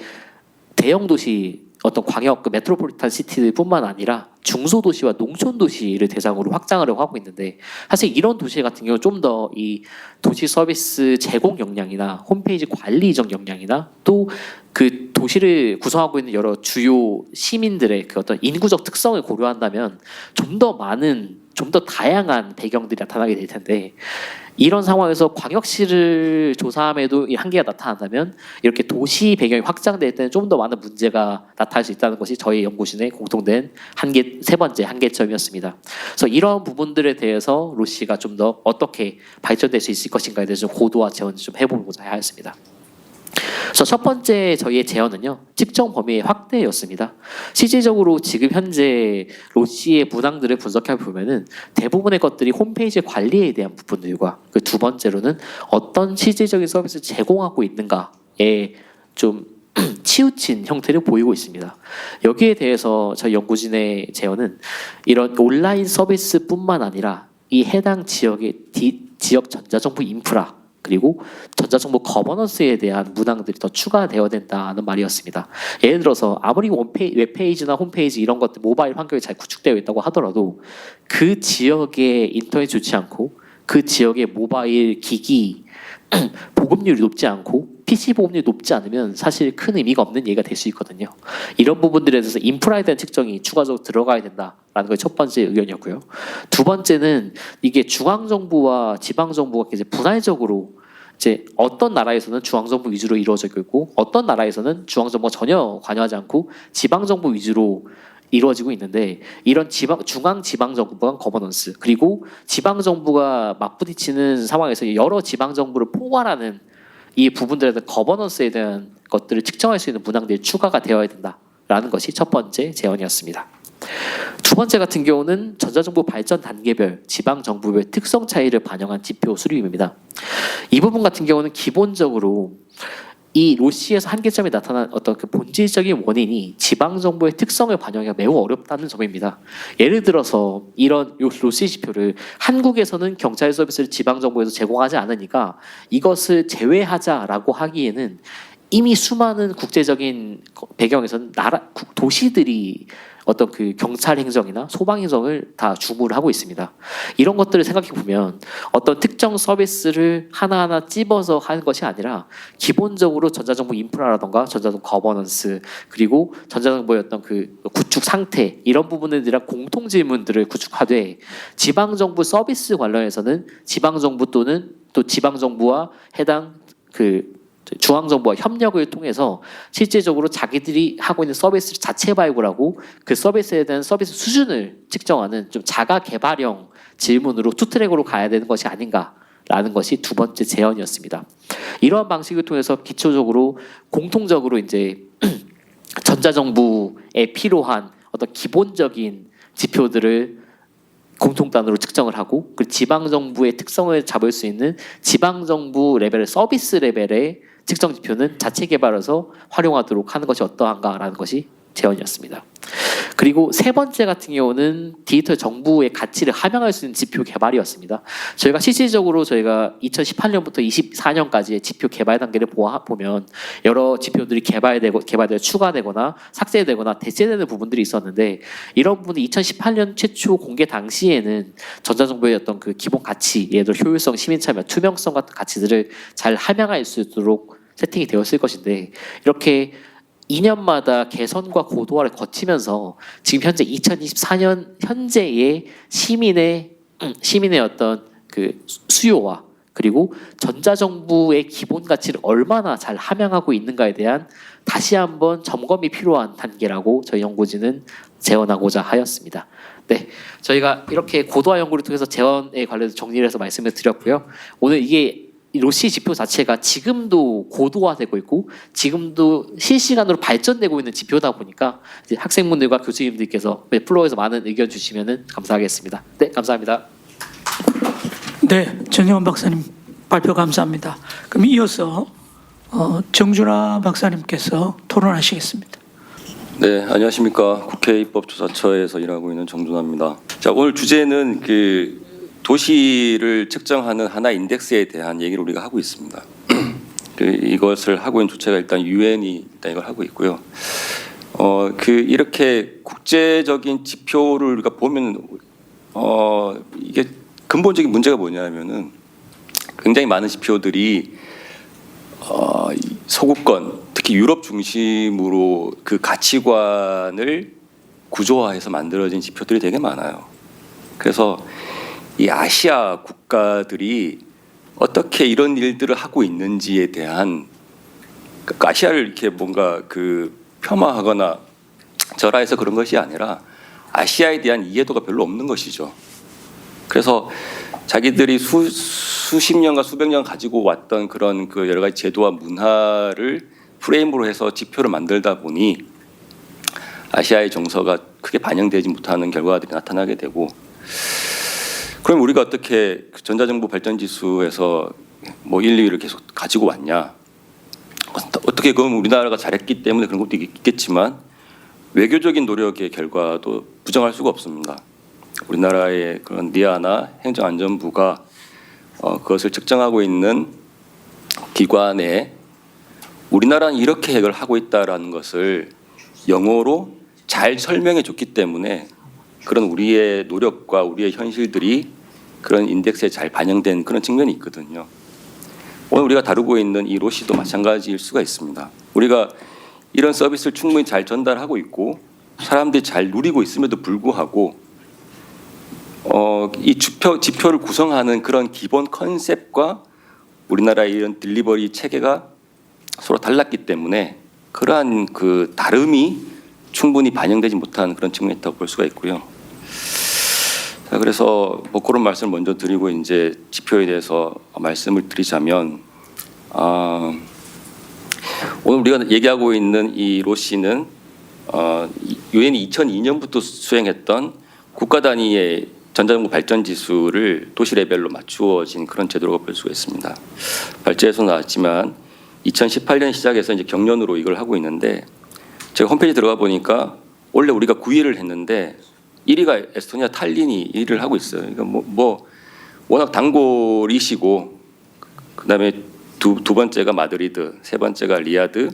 대형 도시 어떤 광역 메트로폴리탄 시티들뿐만 아니라 중소도시와 농촌도시를 대상으로 확장을 하고 있는데 사실 이런 도시 같은 경우 좀 더 이 도시 서비스 제공 역량이나 홈페이지 관리 이전 역량이나 또 그 도시를 구성하고 있는 여러 주요 시민들의 그 어떤 인구적 특성을 고려한다면 좀 더 많은 좀 더 다양한 배경들이 나타나게 될 텐데 이런 상황에서 광역시를 조사함에도 이 한계가 나타난다면 이렇게 도시 배경이 확장될 때는 좀 더 많은 문제가 나타날 수 있다는 것이 저희 연구진의 공통된 세 번째 한계점이었습니다. 그래서 이런 부분들에 대해서 로시가 좀 더 어떻게 발전될 수 있을 것인가에 대해서 좀 고도화 재원을 좀 해보고자 하였습니다. 그래서 첫 번째 저희의 제언은요, 측정 범위의 확대였습니다. 실질적으로 지금 현재 로시의 문항들을 분석해 보면은 대부분의 것들이 홈페이지 관리에 대한 부분들과 그 두 번째로는 어떤 실질적인 서비스를 제공하고 있는가에 좀 치우친 형태를 보이고 있습니다. 여기에 대해서 저희 연구진의 제언은 이런 온라인 서비스뿐만 아니라 이 해당 지역의 지역 전자정부 인프라 그리고 전자정보 거버넌스에 대한 문항들이 더 추가되어야 된다는 말이었습니다. 예를 들어서 아무리 웹페이지나 홈페이지 이런 것들 모바일 환경이 잘 구축되어 있다고 하더라도 그 지역에 인터넷이 좋지 않고 그 지역의 모바일 기기 보급률이 높지 않고 PC 보급률이 높지 않으면 사실 큰 의미가 없는 얘기가 될 수 있거든요. 이런 부분들에 대해서 인프라에 대한 측정이 추가적으로 들어가야 된다라는 게 첫 번째 의견이었고요. 두 번째는 이게 중앙정부와 지방정부가 이제 분할적으로 이제 어떤 나라에서는 중앙정부 위주로 이루어져 있고 어떤 나라에서는 중앙정부가 전혀 관여하지 않고 지방정부 위주로 이루어지고 있는데 이런 중앙 지방정부가 거버넌스 그리고 지방정부가 맞부딪히는 상황에서 여러 지방정부를 포괄하는 이 부분들에 대한 거버넌스에 대한 것들을 측정할 수 있는 문항들이 추가가 되어야 된다라는 것이 첫 번째 제언이었습니다. 두 번째 같은 경우는 전자정부 발전 단계별 지방정부별 특성 차이를 반영한 지표 수립입니다. 이 부분 같은 경우는 기본적으로 이 로시에서 한계점이 나타난 어떤 그 본질적인 원인이 지방정부의 특성을 반영하기가 매우 어렵다는 점입니다. 예를 들어서 이런 로시 지표를 한국에서는 경찰 서비스를 지방정부에서 제공하지 않으니까 이것을 제외하자라고 하기에는 이미 수많은 국제적인 배경에서는 도시들이 어떤 그 경찰 행정이나 소방 행정을 다 주무를 하고 있습니다. 이런 것들을 생각해 보면 어떤 특정 서비스를 하나하나 찝어서 하는 것이 아니라 기본적으로 전자정부 인프라라던가 전자정부 거버넌스 그리고 전자정부의 어떤 그 구축 상태 이런 부분에 대한 공통 질문들을 구축하되 지방정부 서비스 관련해서는 지방정부 또는 또 지방정부와 해당 그 중앙정부와 협력을 통해서 실제적으로 자기들이 하고 있는 서비스 자체 발굴하고 그 서비스에 대한 서비스 수준을 측정하는 좀 자가 개발형 질문으로 투트랙으로 가야 되는 것이 아닌가라는 것이 두 번째 제언이었습니다. 이러한 방식을 통해서 기초적으로 공통적으로 이제 전자정부에 필요한 어떤 기본적인 지표들을 공통단으로 측정을 하고 그 지방정부의 특성을 잡을 수 있는 지방정부 레벨의 서비스 레벨의 측정 지표는 자체 개발해서 활용하도록 하는 것이 어떠한가라는 것이 제언이었습니다. 그리고 세 번째 같은 경우는 디지털 정부의 가치를 함양할 수 있는 지표 개발이었습니다. 저희가 실질적으로 저희가 2018년부터 24년까지의 지표 개발 단계를 보면 여러 지표들이 개발되고 추가되거나 삭제되거나 대체되는 부분들이 있었는데 이런 부분이 2018년 최초 공개 당시에는 전자정부의 어떤 그 기본 가치, 예를 들어 효율성, 시민참여, 투명성 같은 가치들을 잘 함양할 수 있도록 세팅이 되었을 것인데 이렇게 2년마다 개선과 고도화를 거치면서 지금 현재 2024년 현재의 시민의 어떤 그 수요와 그리고 전자정부의 기본 가치를 얼마나 잘 함양하고 있는가에 대한 다시 한번 점검이 필요한 단계라고 저희 연구진은 제언하고자 하였습니다. 네, 저희가 이렇게 고도화 연구를 통해서 재원에 관련해서 정리를 해서 말씀을 드렸고요. 오늘 이게 이 로시 지표 자체가 지금도 고도화되고 있고 지금도 실시간으로 발전되고 있는 지표다 보니까 이제 학생분들과 교수님들께서 플로어에서 많은 의견 주시면 감사하겠습니다. 네, 감사합니다. 네, 전영원 박사님 발표 감사합니다. 그럼 이어서 정준하 박사님께서 토론하시겠습니다. 네, 안녕하십니까. 국회 입법조사처에서 일하고 있는 정준하입니다. 자, 오늘 주제는 그 도시를 측정하는 하나의 인덱스에 대한 얘기를 우리가 하고 있습니다. 이것을 하고 있는 주체가 일단 유엔이 일단 이걸 하고 있고요. 이렇게 국제적인 지표를 우리가 보면 이게 근본적인 문제가 뭐냐면은 굉장히 많은 지표들이 소국권, 특히 유럽 중심으로 그 가치관을 구조화해서 만들어진 지표들이 되게 많아요. 그래서 이 아시아 국가들이 어떻게 이런 일들을 하고 있는지에 대한 그러니까 아시아를 이렇게 뭔가 그 폄하하거나 절하해서 그런 것이 아니라 아시아에 대한 이해도가 별로 없는 것이죠. 그래서 자기들이 수십 년과 수백 년 가지고 왔던 그런 그 여러 가지 제도와 문화를 프레임으로 해서 지표를 만들다 보니 아시아의 정서가 크게 반영되지 못하는 결과들이 나타나게 되고, 그럼 우리가 어떻게 전자정부 발전지수에서 뭐 1, 2위를 계속 가지고 왔냐? 어떻게 그건 우리나라가 잘했기 때문에 그런 것도 있겠지만 외교적인 노력의 결과도 부정할 수가 없습니다. 우리나라의 그런 니아나 행정안전부가 그것을 측정하고 있는 기관에 우리나라는 이렇게 해결을 하고 있다라는 것을 영어로 잘 설명해 줬기 때문에 그런 우리의 노력과 우리의 현실들이 그런 인덱스에 잘 반영된 그런 측면이 있거든요. 오늘 우리가 다루고 있는 이 로시도 마찬가지일 수가 있습니다. 우리가 이런 서비스를 충분히 잘 전달하고 있고 사람들이 잘 누리고 있음에도 불구하고 이 지표를 구성하는 그런 기본 컨셉과 우리나라의 이런 딜리버리 체계가 서로 달랐기 때문에 그러한 그 다름이 충분히 반영되지 못한 그런 측면이 있다고 볼 수가 있고요. 자, 그래서 뭐 그런 말씀을 먼저 드리고 이제 지표에 대해서 말씀을 드리자면 오늘 우리가 얘기하고 있는 이 로시는 유엔이 2002년부터 수행했던 국가 단위의 전자정부 발전 지수를 도시 레벨로 맞추어진 그런 제도라고 볼 수가 있습니다. 발제에서 나왔지만 2018년 시작해서 이제 경년으로 이걸 하고 있는데 제가 홈페이지 들어가 보니까 원래 우리가 9위를 했는데 1위가 에스토니아 탈린이 1위를 하고 있어요. 그러니까 뭐 워낙 단골이시고 그다음에 두 번째가 마드리드, 세 번째가 리야드,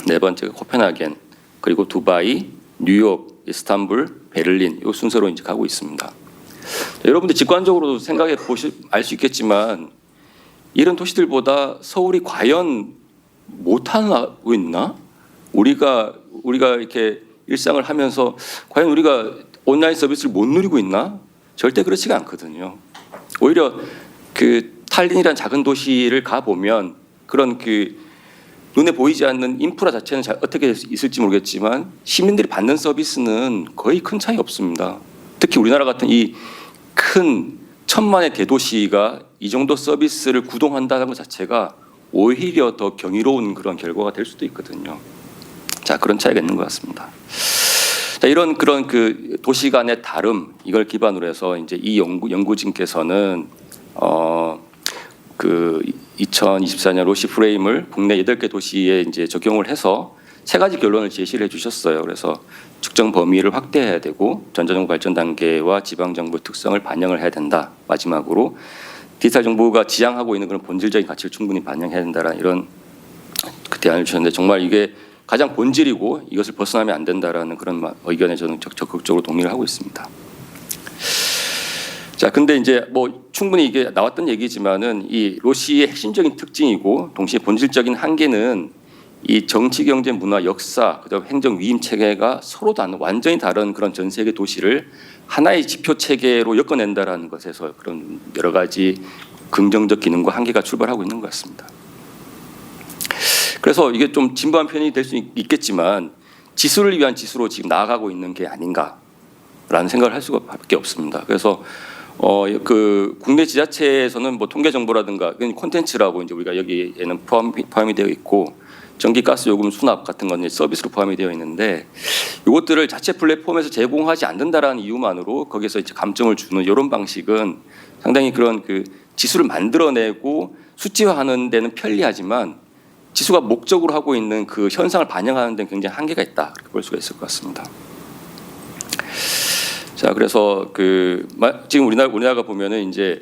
네 번째가 코펜하겐, 그리고 두바이, 뉴욕, 이스탄불, 베를린 이 순서로 이제 가고 있습니다. 여러분들 직관적으로 생각해 알 수 있겠지만 이런 도시들보다 서울이 과연 못하고 있나? 우리가 이렇게 일상을 하면서 과연 우리가 온라인 서비스를 못 누리고 있나? 절대 그렇지가 않거든요. 오히려 그 탈린이란 작은 도시를 가 보면 그런 그 눈에 보이지 않는 인프라 자체는 잘 어떻게 있을지 모르겠지만 시민들이 받는 서비스는 거의 큰 차이 없습니다. 특히 우리나라 같은 이 큰 천만의 대도시가 이 정도 서비스를 구동한다는 것 자체가 오히려 더 경이로운 그런 결과가 될 수도 있거든요. 자, 그런 차이가 있는 것 같습니다. 자, 이런 그런 그 도시 간의 다름 이걸 기반으로 해서 이제 이 연구진께서는 그 2024년 로시 프레임을 국내 8개 도시에 이제 적용을 해서 3가지 결론을 제시를 해주셨어요. 그래서 측정 범위를 확대해야 되고 전자정부 발전 단계와 지방 정부 특성을 반영을 해야 된다. 마지막으로 디지털 정부가 지향하고 있는 그런 본질적인 가치를 충분히 반영해야 된다라는 이런 그 대안을 주셨는데 정말 이게 가장 본질이고 이것을 벗어나면 안 된다라는 그런 의견에 저는 적극적으로 동의를 하고 있습니다. 자, 근데 이제 뭐 충분히 이게 나왔던 얘기지만은 이 로시의 핵심적인 특징이고 동시에 본질적인 한계는 이 정치, 경제, 문화, 역사, 그다음 행정 위임 체계가 서로 완전히 다른 그런 전 세계 도시를 하나의 지표 체계로 엮어낸다라는 것에서 그런 여러 가지 긍정적 기능과 한계가 출발하고 있는 것 같습니다. 그래서 이게 좀 진부한 표현이 될 수 있겠지만 지수를 위한 지수로 지금 나아가고 있는 게 아닌가라는 생각을 할 수밖에 없습니다. 그래서 그 국내 지자체에서는 뭐 통계 정보라든가 콘텐츠라고 이제 우리가 여기에는 포함이 되어 있고 전기 가스 요금 수납 같은 건 이제 서비스로 포함이 되어 있는데 이것들을 자체 플랫폼에서 제공하지 않는다라는 이유만으로 거기서 이제 감점을 주는 이런 방식은 상당히 그런 그 지수를 만들어내고 수치화하는 데는 편리하지만 지수가 목적으로 하고 있는 그 현상을 반영하는 데는 굉장히 한계가 있다 이렇게 볼 수가 있을 것 같습니다. 자, 그래서 그 지금 우리나라가 보면은 이제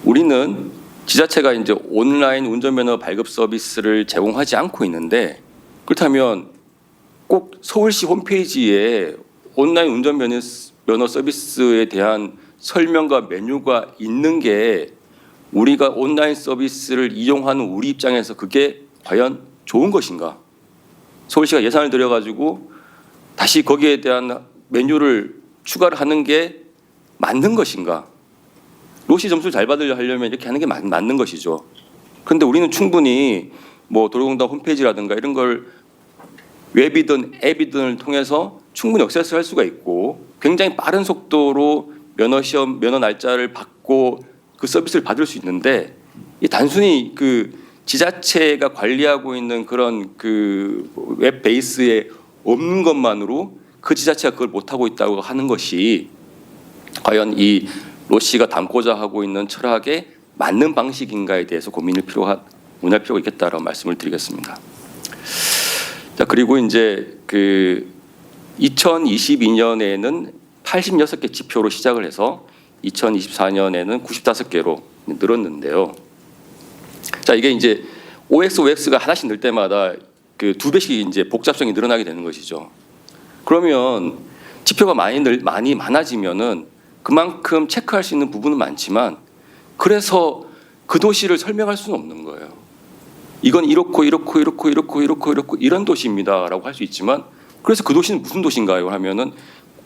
우리는 지자체가 이제 온라인 운전면허 발급 서비스를 제공하지 않고 있는데 그렇다면 꼭 서울시 홈페이지에 온라인 운전면허 서비스에 대한 설명과 메뉴가 있는 게 우리가 온라인 서비스를 이용하는 우리 입장에서 그게 과연 좋은 것인가? 서울시가 예산을 들여가지고 다시 거기에 대한 메뉴를 추가를 하는 게 맞는 것인가? 로시 점수를 잘 받으려 하려면 이렇게 하는 게 맞는 것이죠. 그런데 우리는 충분히 뭐 도로공단 홈페이지라든가 이런 걸 웹이든 앱이든을 통해서 충분히 액세스할 수가 있고 굉장히 빠른 속도로 면허시험 면허 날짜를 받고 그 서비스를 받을 수 있는데 이 단순히 그 지자체가 관리하고 있는 그런 그 웹 베이스에 없는 것만으로 그 지자체가 그걸 못하고 있다고 하는 것이 과연 이 로시가 담고자 하고 있는 철학에 맞는 방식인가에 대해서 고민할 필요가 있겠다라고 말씀을 드리겠습니다. 자, 그리고 이제 그 2022년에는 86개 지표로 시작을 해서 2024년에는 95개로 늘었는데요. 자, 이게 이제 OX, OX가 하나씩 늘 때마다 그 2배씩 이제 복잡성이 늘어나게 되는 것이죠. 그러면 지표가 많이 많아지면은 그만큼 체크할 수 있는 부분은 많지만 그래서 그 도시를 설명할 수는 없는 거예요. 이건 이렇고 이런 도시입니다라고 할 수 있지만 그래서 그 도시는 무슨 도시인가요? 하면은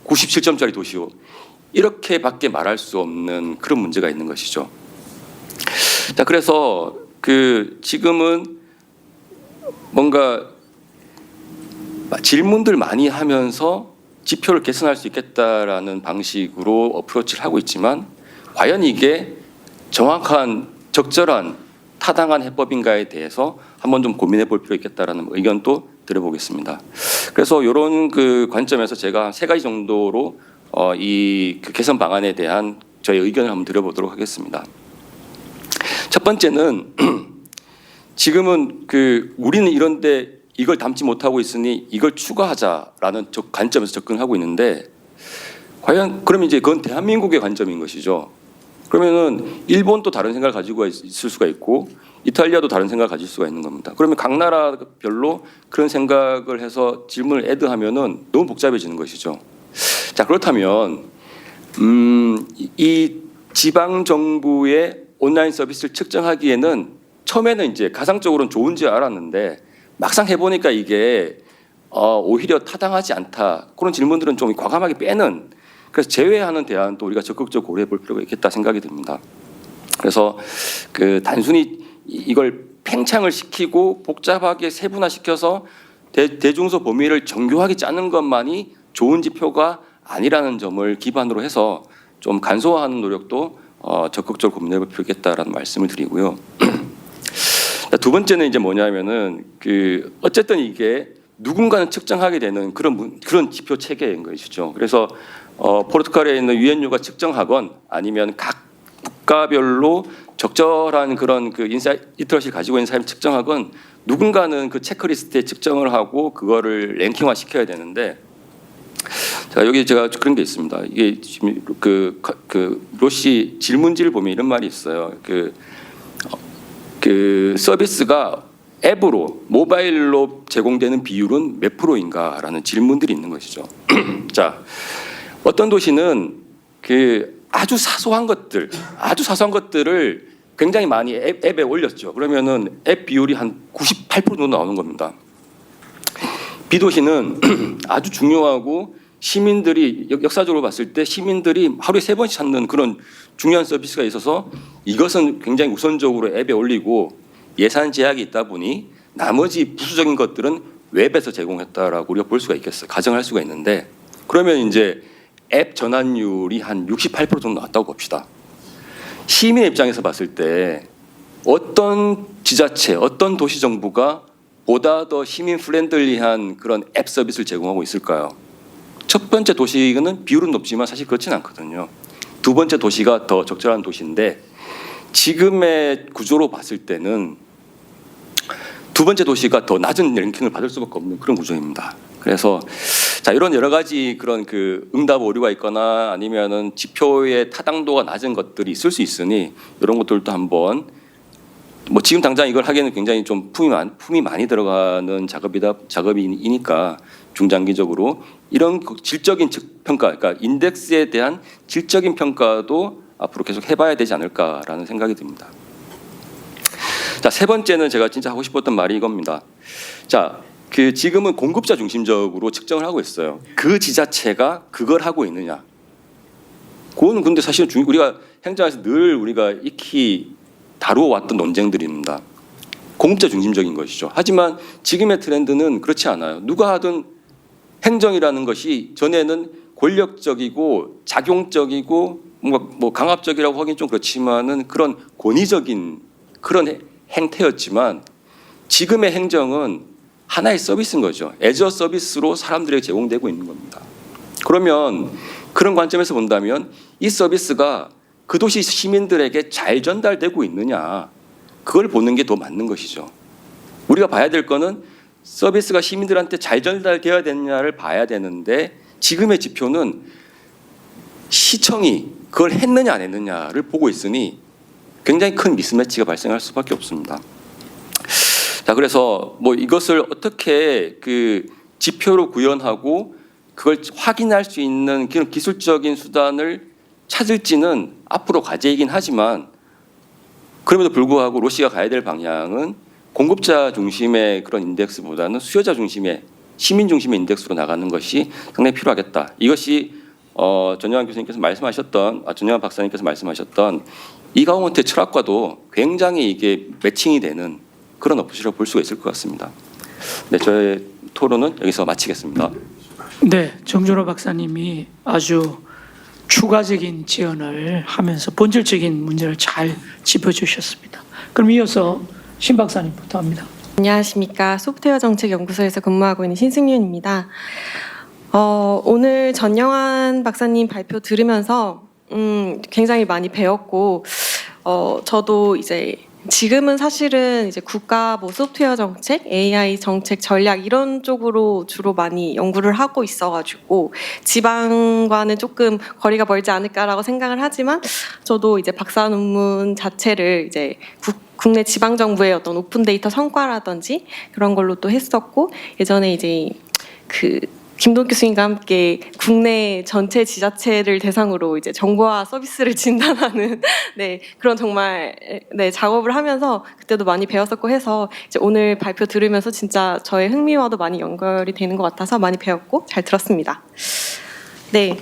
97점짜리 도시요. 이렇게밖에 말할 수 없는 그런 문제가 있는 것이죠. 자, 그래서 그 지금은 뭔가 질문들 많이 하면서 지표를 개선할 수 있겠다라는 방식으로 어프로치를 하고 있지만 과연 이게 정확한 적절한 타당한 해법인가에 대해서 한번 좀 고민해 볼 필요 있겠다라는 의견도 드려보겠습니다. 그래서 이런 그 관점에서 제가 3가지 정도로 이 그 개선 방안에 대한 저의 의견을 한번 드려보도록 하겠습니다. 첫 번째는 지금은 그 우리는 이런데 이걸 담지 못하고 있으니 이걸 추가하자라는 관점에서 접근하고 있는데 과연 그러면 이제 그건 대한민국의 관점인 것이죠. 그러면은 일본도 다른 생각을 가지고 있을 수가 있고 이탈리아도 다른 생각을 가질 수가 있는 겁니다. 그러면 각 나라별로 그런 생각을 해서 질문을 애드하면은 너무 복잡해지는 것이죠. 자, 그렇다면 이 지방 정부의 온라인 서비스를 측정하기에는 처음에는 이제 가상적으로는 좋은지 알았는데 막상 해보니까 이게 오히려 타당하지 않다. 그런 질문들은 좀 과감하게 빼는 그래서 제외하는 대안도 우리가 적극적으로 고려해 볼 필요가 있겠다 생각이 듭니다. 그래서 그 단순히 이걸 팽창을 시키고 복잡하게 세분화시켜서 대중소 범위를 정교하게 짜는 것만이 좋은 지표가 아니라는 점을 기반으로 해서 좀 간소화하는 노력도 적극적으로 고민해 볼 필요가 있겠다라는 말씀을 드리고요. 두 번째는 이제 뭐냐면은 그 어쨌든 이게 누군가는 측정하게 되는 그런 지표 체계인 것이죠. 그래서 포르투갈에 있는 UNU가 측정하건 아니면 각 국가별로 적절한 그런 그 리터러시를 가지고 있는 사람이 측정하건 누군가는 그 체크리스트에 측정을 하고 그거를 랭킹화 시켜야 되는데 자, 여기 제가 그런 게 있습니다. 이게 지금 그 로시 질문지를 보면 이런 말이 있어요. 그 서비스가 앱으로 모바일로 제공되는 비율은 몇 프로인가라는 질문들이 있는 것이죠. 자, 어떤 도시는 그 아주 사소한 것들을 굉장히 많이 앱에 올렸죠. 그러면은 앱 비율이 한 98% 정도 나오는 겁니다. B 도시는 아주 중요하고 시민들이 역사적으로 봤을 때 시민들이 하루에 3번씩 찾는 그런 중요한 서비스가 있어서 이것은 굉장히 우선적으로 앱에 올리고 예산 제약이 있다 보니 나머지 부수적인 것들은 웹에서 제공했다라고 우리가 볼 수가 있겠어요. 가정할 수가 있는데 그러면 이제 앱 전환율이 한 68% 정도 나왔다고 봅시다. 시민 입장에서 봤을 때 어떤 지자체, 어떤 도시 정부가 보다 더 시민 프렌들리한 그런 앱 서비스를 제공하고 있을까요? 첫 번째 도시는 비율은 높지만 사실 그렇지는 않거든요. 두 번째 도시가 더 적절한 도시인데 지금의 구조로 봤을 때는 두 번째 도시가 더 낮은 랭킹을 받을 수밖에 없는 그런 구조입니다. 그래서 자 이런 여러 가지 그런 그 응답 오류가 있거나 아니면은 지표의 타당도가 낮은 것들이 있을 수 있으니 이런 것들도 한번 뭐 지금 당장 이걸 하기에는 굉장히 좀 품이 많이 들어가는 작업이니까 중장기적으로 이런 질적인 평가, 그러니까 인덱스에 대한 질적인 평가도 앞으로 계속 해봐야 되지 않을까라는 생각이 듭니다. 자, 세 번째는 제가 진짜 하고 싶었던 말이 이겁니다. 자, 그 지금은 공급자 중심적으로 측정을 하고 있어요. 그 지자체가 그걸 하고 있느냐. 그거는 근데 사실 우리가 행정에서 늘 우리가 익히 다루어 왔던 논쟁들입니다. 공급자 중심적인 것이죠. 하지만 지금의 트렌드는 그렇지 않아요. 누가 하든 행정이라는 것이 전에는 권력적이고 작용적이고 뭔가 뭐 강압적이라고 하긴 좀 그렇지만은 그런 권위적인 그런 행태였지만 지금의 행정은 하나의 서비스인 거죠. 애저 서비스로 사람들에게 제공되고 있는 겁니다. 그러면 그런 관점에서 본다면 이 서비스가 그 도시 시민들에게 잘 전달되고 있느냐 그걸 보는 게 더 맞는 것이죠. 우리가 봐야 될 거는 서비스가 시민들한테 잘 전달되어야 되느냐를 봐야 되는데 지금의 지표는 시청이 그걸 했느냐 안 했느냐를 보고 있으니 굉장히 큰 미스매치가 발생할 수밖에 없습니다. 자, 그래서 뭐 이것을 어떻게 그 지표로 구현하고 그걸 확인할 수 있는 그런 기술적인 수단을 찾을지는 앞으로 과제이긴 하지만 그럼에도 불구하고 로시가 가야 될 방향은 공급자 중심의 그런 인덱스보다는 수요자 중심의 시민 중심의 인덱스로 나가는 것이 상당히 필요하겠다. 이것이 전영환 교수님께서 말씀하셨던 전영환 박사님께서 말씀하셨던 이가운트의 철학과도 굉장히 이게 매칭이 되는 그런 어프로치라고 볼 수가 있을 것 같습니다. 네, 저의 토론은 여기서 마치겠습니다. 네, 정준호 박사님이 아주 추가적인 지원을 하면서 본질적인 문제를 잘 짚어주셨습니다. 그럼 이어서 신 박사님부터 합니다. 안녕하십니까. 소프트웨어 정책 연구소에서 근무하고 있는 신승윤입니다. 오늘 전영환 박사님 발표 들으면서 굉장히 많이 배웠고 저도 이제 지금은 사실은 이제 국가 뭐 소프트웨어 정책, AI 정책 전략 이런 쪽으로 주로 많이 연구를 하고 있어가지고 지방과는 조금 거리가 멀지 않을까라고 생각을 하지만 저도 이제 박사 논문 자체를 이제 국내 지방 정부의 어떤 오픈 데이터 성과라든지 그런 걸로 또 했었고 예전에 이제 그 김동 교수님과 함께 국내 전체 지자체를 대상으로 이제 정보화 서비스를 진단하는 네, 그런 정말 네, 작업을 하면서 그때도 많이 배웠었고 해서 이제 오늘 발표 들으면서 진짜 저의 흥미와도 많이 연결이 되는 것 같아서 많이 배웠고 잘 들었습니다. 네.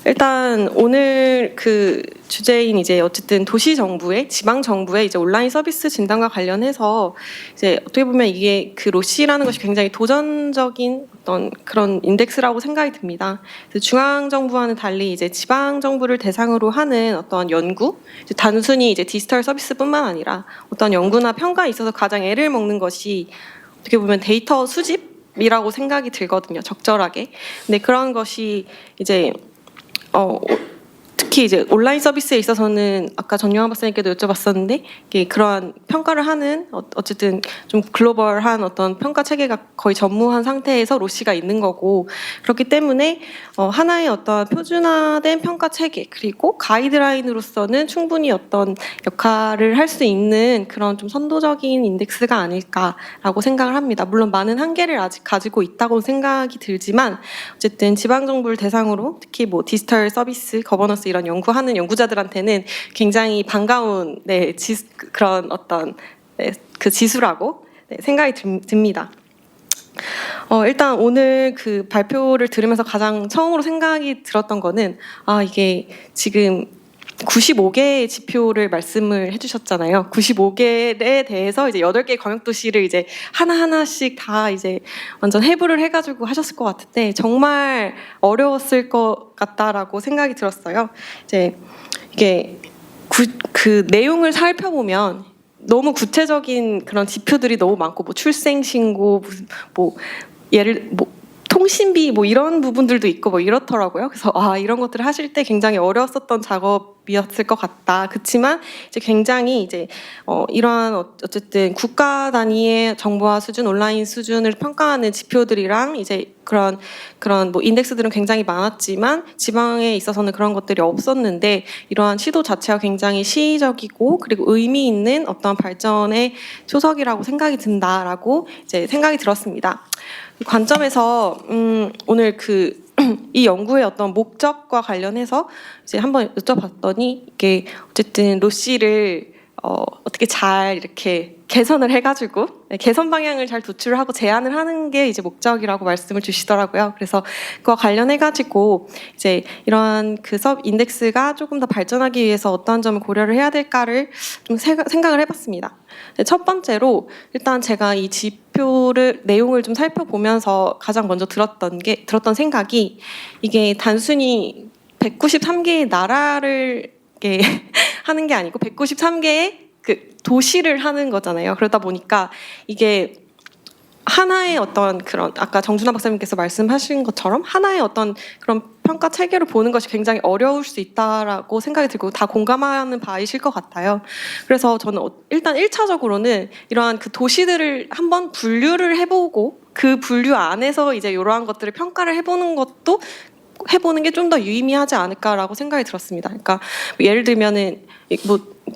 일단 오늘 그 주제인 이제 어쨌든 도시 정부의 지방 정부의 이제 온라인 서비스 진단과 관련해서 이제 어떻게 보면 이게 그 로시라는 것이 굉장히 도전적인 어떤 그런 인덱스라고 생각이 듭니다. 중앙 정부와는 달리 이제 지방 정부를 대상으로 하는 어떤 연구, 이제 단순히 이제 디지털 서비스뿐만 아니라 어떤 연구나 평가에 있어서 가장 애를 먹는 것이 어떻게 보면 데이터 수집이라고 생각이 들거든요. 적절하게. 근데 그런 것이 이제 특히 이제 온라인 서비스에 있어서는 아까 전영환 박사님께도 여쭤봤었는데 이게 그러한 평가를 하는 어쨌든 좀 글로벌한 어떤 평가 체계가 거의 전무한 상태에서 로시가 있는 거고 그렇기 때문에 하나의 어떤 표준화된 평가 체계 그리고 가이드라인으로서는 충분히 어떤 역할을 할 수 있는 그런 좀 선도적인 인덱스가 아닐까라고 생각을 합니다. 물론 많은 한계를 아직 가지고 있다고 생각이 들지만 어쨌든 지방 정부를 대상으로 특히 뭐 디지털 서비스 거버넌스 이런 연구하는 연구자들한테는 굉장히 반가운 네, 그런 어떤 네, 그 지수라고 네, 생각이 듭니다. 일단 오늘 그 발표를 들으면서 가장 처음으로 생각이 들었던 거는 이게 지금 95개의 지표를 말씀을 해주셨잖아요. 95개에 대해서 이제 8개 광역도시를 이제 하나하나씩 다 이제 완전 해부를 해가지고 하셨을 것 같은데 정말 어려웠을 것 같다라고 생각이 들었어요. 이제 이게 그 내용을 살펴보면 너무 구체적인 그런 지표들이 너무 많고 뭐 출생신고 무슨 뭐 예를 통신비 뭐 이런 부분들도 있고 뭐 이렇더라고요. 그래서 이런 것들을 하실 때 굉장히 어려웠었던 작업이었을 것 같다. 그렇지만 이제 굉장히 이제 이러한 어쨌든 국가 단위의 정보화 수준, 온라인 수준을 평가하는 지표들이랑 이제 그런 뭐 인덱스들은 굉장히 많았지만 지방에 있어서는 그런 것들이 없었는데 이러한 시도 자체가 굉장히 시의적이고 그리고 의미 있는 어떤 발전의 초석이라고 생각이 든다라고 이제 생각이 들었습니다. 관점에서 오늘 이 연구의 어떤 목적과 관련해서 이제 한번 여쭤봤더니 이게 어쨌든 로씨를 어떻게 잘 이렇게 개선을 해가지고 개선 방향을 잘 도출하고 제안을 하는 게 이제 목적이라고 말씀을 주시더라고요. 그래서 그와 관련해가지고 이제 이러한 그 서브 인덱스가 조금 더 발전하기 위해서 어떠한 점을 고려를 해야 될까를 좀 생각을 해봤습니다. 첫 번째로 일단 제가 이 지표를 내용을 좀 살펴보면서 가장 먼저 들었던 생각이 이게 단순히 193개의 나라를 하는 게 아니고 193개의 그 도시를 하는 거잖아요. 그러다 보니까 이게 하나의 어떤 그런 아까 정준하 박사님께서 말씀하신 것처럼 하나의 어떤 그런 평가 체계를 보는 것이 굉장히 어려울 수 있다라고 생각이 들고 다 공감하는 바이실 것 같아요. 그래서 저는 일단 1차적으로는 이러한 그 도시들을 한번 분류를 해보고 그 분류 안에서 이제 이러한 것들을 평가를 해보는 게 좀 더 유의미하지 않을까라고 생각이 들었습니다. 그러니까 예를 들면은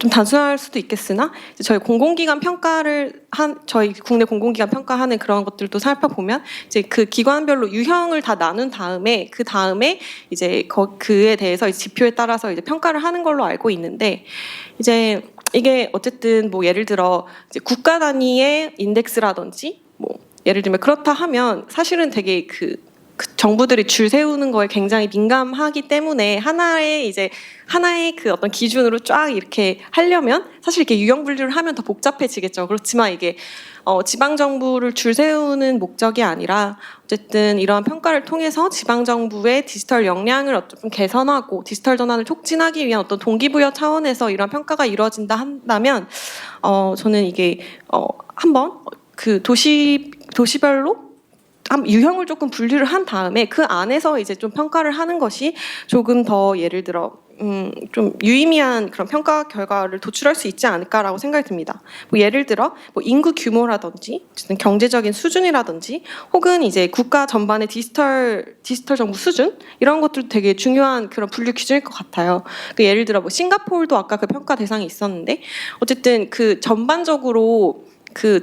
좀 단순할 수도 있겠으나 저희 공공기관 평가를 저희 국내 공공기관 평가하는 그런 것들도 살펴보면 이제 그 기관별로 유형을 다 나눈 다음에 그 다음에 이제 그에 대해서 지표에 따라서 이제 평가를 하는 걸로 알고 있는데 이제 이게 어쨌든 뭐 예를 들어 이제 국가 단위의 인덱스라든지 뭐 예를 들면 그렇다 하면 사실은 되게 그 정부들이 줄 세우는 거에 굉장히 민감하기 때문에 하나의 그 어떤 기준으로 쫙 이렇게 하려면 사실 이렇게 유형 분류를 하면 더 복잡해지겠죠. 그렇지만 이게 지방 정부를 줄 세우는 목적이 아니라 어쨌든 이러한 평가를 통해서 지방 정부의 디지털 역량을 어쨌든 개선하고 디지털 전환을 촉진하기 위한 어떤 동기부여 차원에서 이러한 평가가 이루어진다 한다면 저는 이게 한번 그 도시별로 유형을 조금 분류를 한 다음에 그 안에서 이제 좀 평가를 하는 것이 조금 더 예를 들어 좀 유의미한 그런 평가 결과를 도출할 수 있지 않을까라고 생각이 듭니다. 뭐 예를 들어 뭐 인구 규모라든지 경제적인 수준이라든지 혹은 이제 국가 전반의 디지털 정부 수준 이런 것들도 되게 중요한 그런 분류 기준일 것 같아요. 예를 들어 뭐 싱가포르도 아까 그 평가 대상이 있었는데 어쨌든 그 전반적으로 그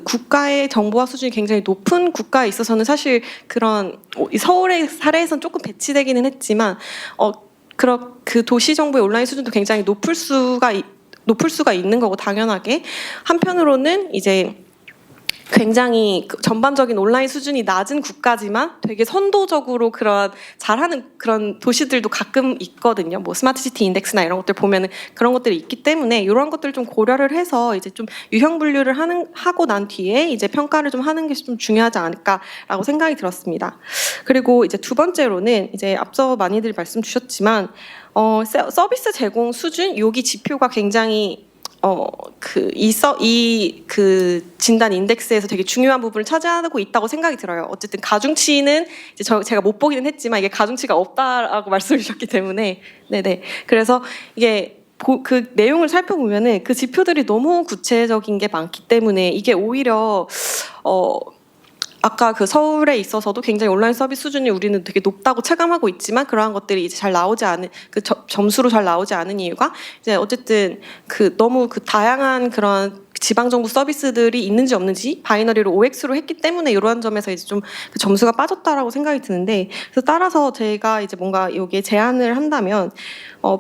국가의 정보화 수준이 굉장히 높은 국가에 있어서는 사실 그런 서울의 사례에서는 조금 배치되기는 했지만 그 도시 정부의 온라인 수준도 굉장히 높을 수가 있는 거고 당연하게 한편으로는 이제 굉장히 전반적인 온라인 수준이 낮은 국가지만 되게 선도적으로 그런 잘하는 그런 도시들도 가끔 있거든요. 뭐 스마트시티 인덱스나 이런 것들 보면은 그런 것들이 있기 때문에 이런 것들을 좀 고려를 해서 이제 좀 유형 분류를 하고 난 뒤에 이제 평가를 좀 하는 게 좀 중요하지 않을까라고 생각이 들었습니다. 그리고 이제 두 번째로는 이제 앞서 많이들 말씀 주셨지만 서비스 제공 수준 여기 지표가 굉장히 그 진단 인덱스에서 되게 중요한 부분을 차지하고 있다고 생각이 들어요. 어쨌든 가중치는 이제 제가 못 보기는 했지만 이게 가중치가 없다라고 말씀을 주셨기 때문에 네네. 그래서 이게 그 내용을 살펴보면은 그 지표들이 너무 구체적인 게 많기 때문에 이게 오히려 아까 그 서울에 있어서도 굉장히 온라인 서비스 수준이 우리는 되게 높다고 체감하고 있지만 그러한 것들이 이제 잘 나오지 않은 그 점수로 잘 나오지 않은 이유가 이제 어쨌든 너무 다양한 그런 지방정부 서비스들이 있는지 없는지 바이너리로 OX로 했기 때문에 이러한 점에서 이제 좀 그 점수가 빠졌다라고 생각이 드는데, 그래서 따라서 제가 이제 뭔가 여기에 제안을 한다면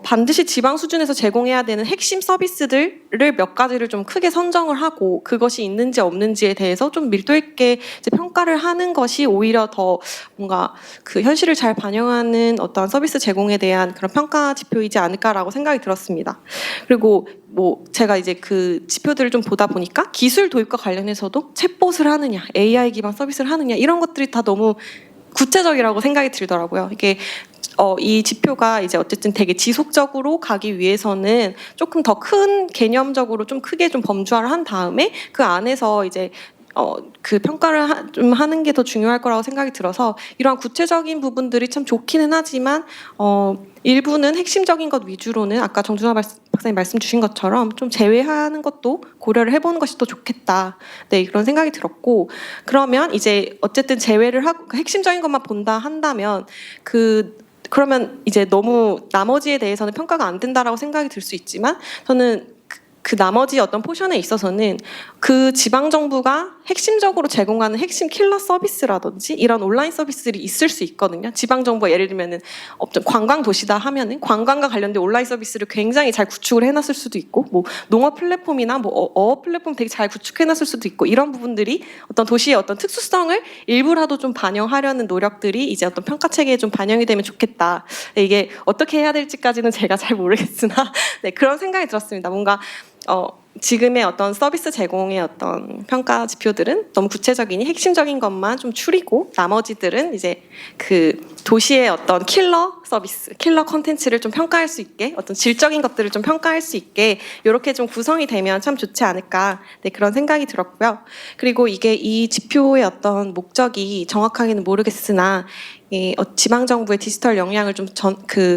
반드시 지방 수준에서 제공해야 되는 핵심 서비스들을 몇 가지를 좀 크게 선정을 하고 그것이 있는지 없는지에 대해서 좀 밀도 있게 이제 평가를 하는 것이 오히려 더 뭔가 그 현실을 잘 반영하는 어떤 서비스 제공에 대한 그런 평가 지표이지 않을까라고 생각이 들었습니다. 그리고 뭐 제가 이제 그 지표들을 좀 보다 보니까 기술 도입과 관련해서도 챗봇을 하느냐, AI 기반 서비스를 하느냐 이런 것들이 다 너무 구체적이라고 생각이 들더라고요. 이게 이 지표가 이제 어쨌든 되게 지속적으로 가기 위해서는 조금 더 큰 개념적으로 좀 크게 좀 범주화를 한 다음에 그 안에서 이제 그 평가를 좀 하는 게 더 중요할 거라고 생각이 들어서 이러한 구체적인 부분들이 참 좋기는 하지만 일부는 핵심적인 것 위주로는 아까 정준하 박사님 말씀 주신 것처럼 좀 제외하는 것도 고려를 해보는 것이 더 좋겠다. 네, 그런 생각이 들었고, 그러면 이제 어쨌든 제외를 하고 핵심적인 것만 본다 한다면 그러면 이제 너무 나머지에 대해서는 평가가 안 된다라고 생각이 들 수 있지만 저는 그 나머지 어떤 포션에 있어서는 그 지방 정부가 핵심적으로 제공하는 핵심 킬러 서비스라든지 이런 온라인 서비스들이 있을 수 있거든요. 지방 정부가 예를 들면은 어떤 관광 도시다 하면은 관광과 관련된 온라인 서비스를 굉장히 잘 구축을 해놨을 수도 있고, 뭐 농업 플랫폼이나 뭐 어업 플랫폼 되게 잘 구축해놨을 수도 있고, 이런 부분들이 어떤 도시의 어떤 특수성을 일부라도 좀 반영하려는 노력들이 이제 어떤 평가 체계에 좀 반영이 되면 좋겠다. 이게 어떻게 해야 될지까지는 제가 잘 모르겠으나 네, 그런 생각이 들었습니다. 뭔가 지금의 어떤 서비스 제공의 어떤 평가 지표들은 너무 구체적이니 핵심적인 것만 좀 추리고 나머지들은 이제 그 도시의 어떤 킬러 서비스, 킬러 콘텐츠를 좀 평가할 수 있게, 어떤 질적인 것들을 좀 평가할 수 있게 이렇게 좀 구성이 되면 참 좋지 않을까, 네, 그런 생각이 들었고요. 그리고 이게 이 지표의 어떤 목적이 정확하게는 모르겠으나 지방 정부의 디지털 역량을 좀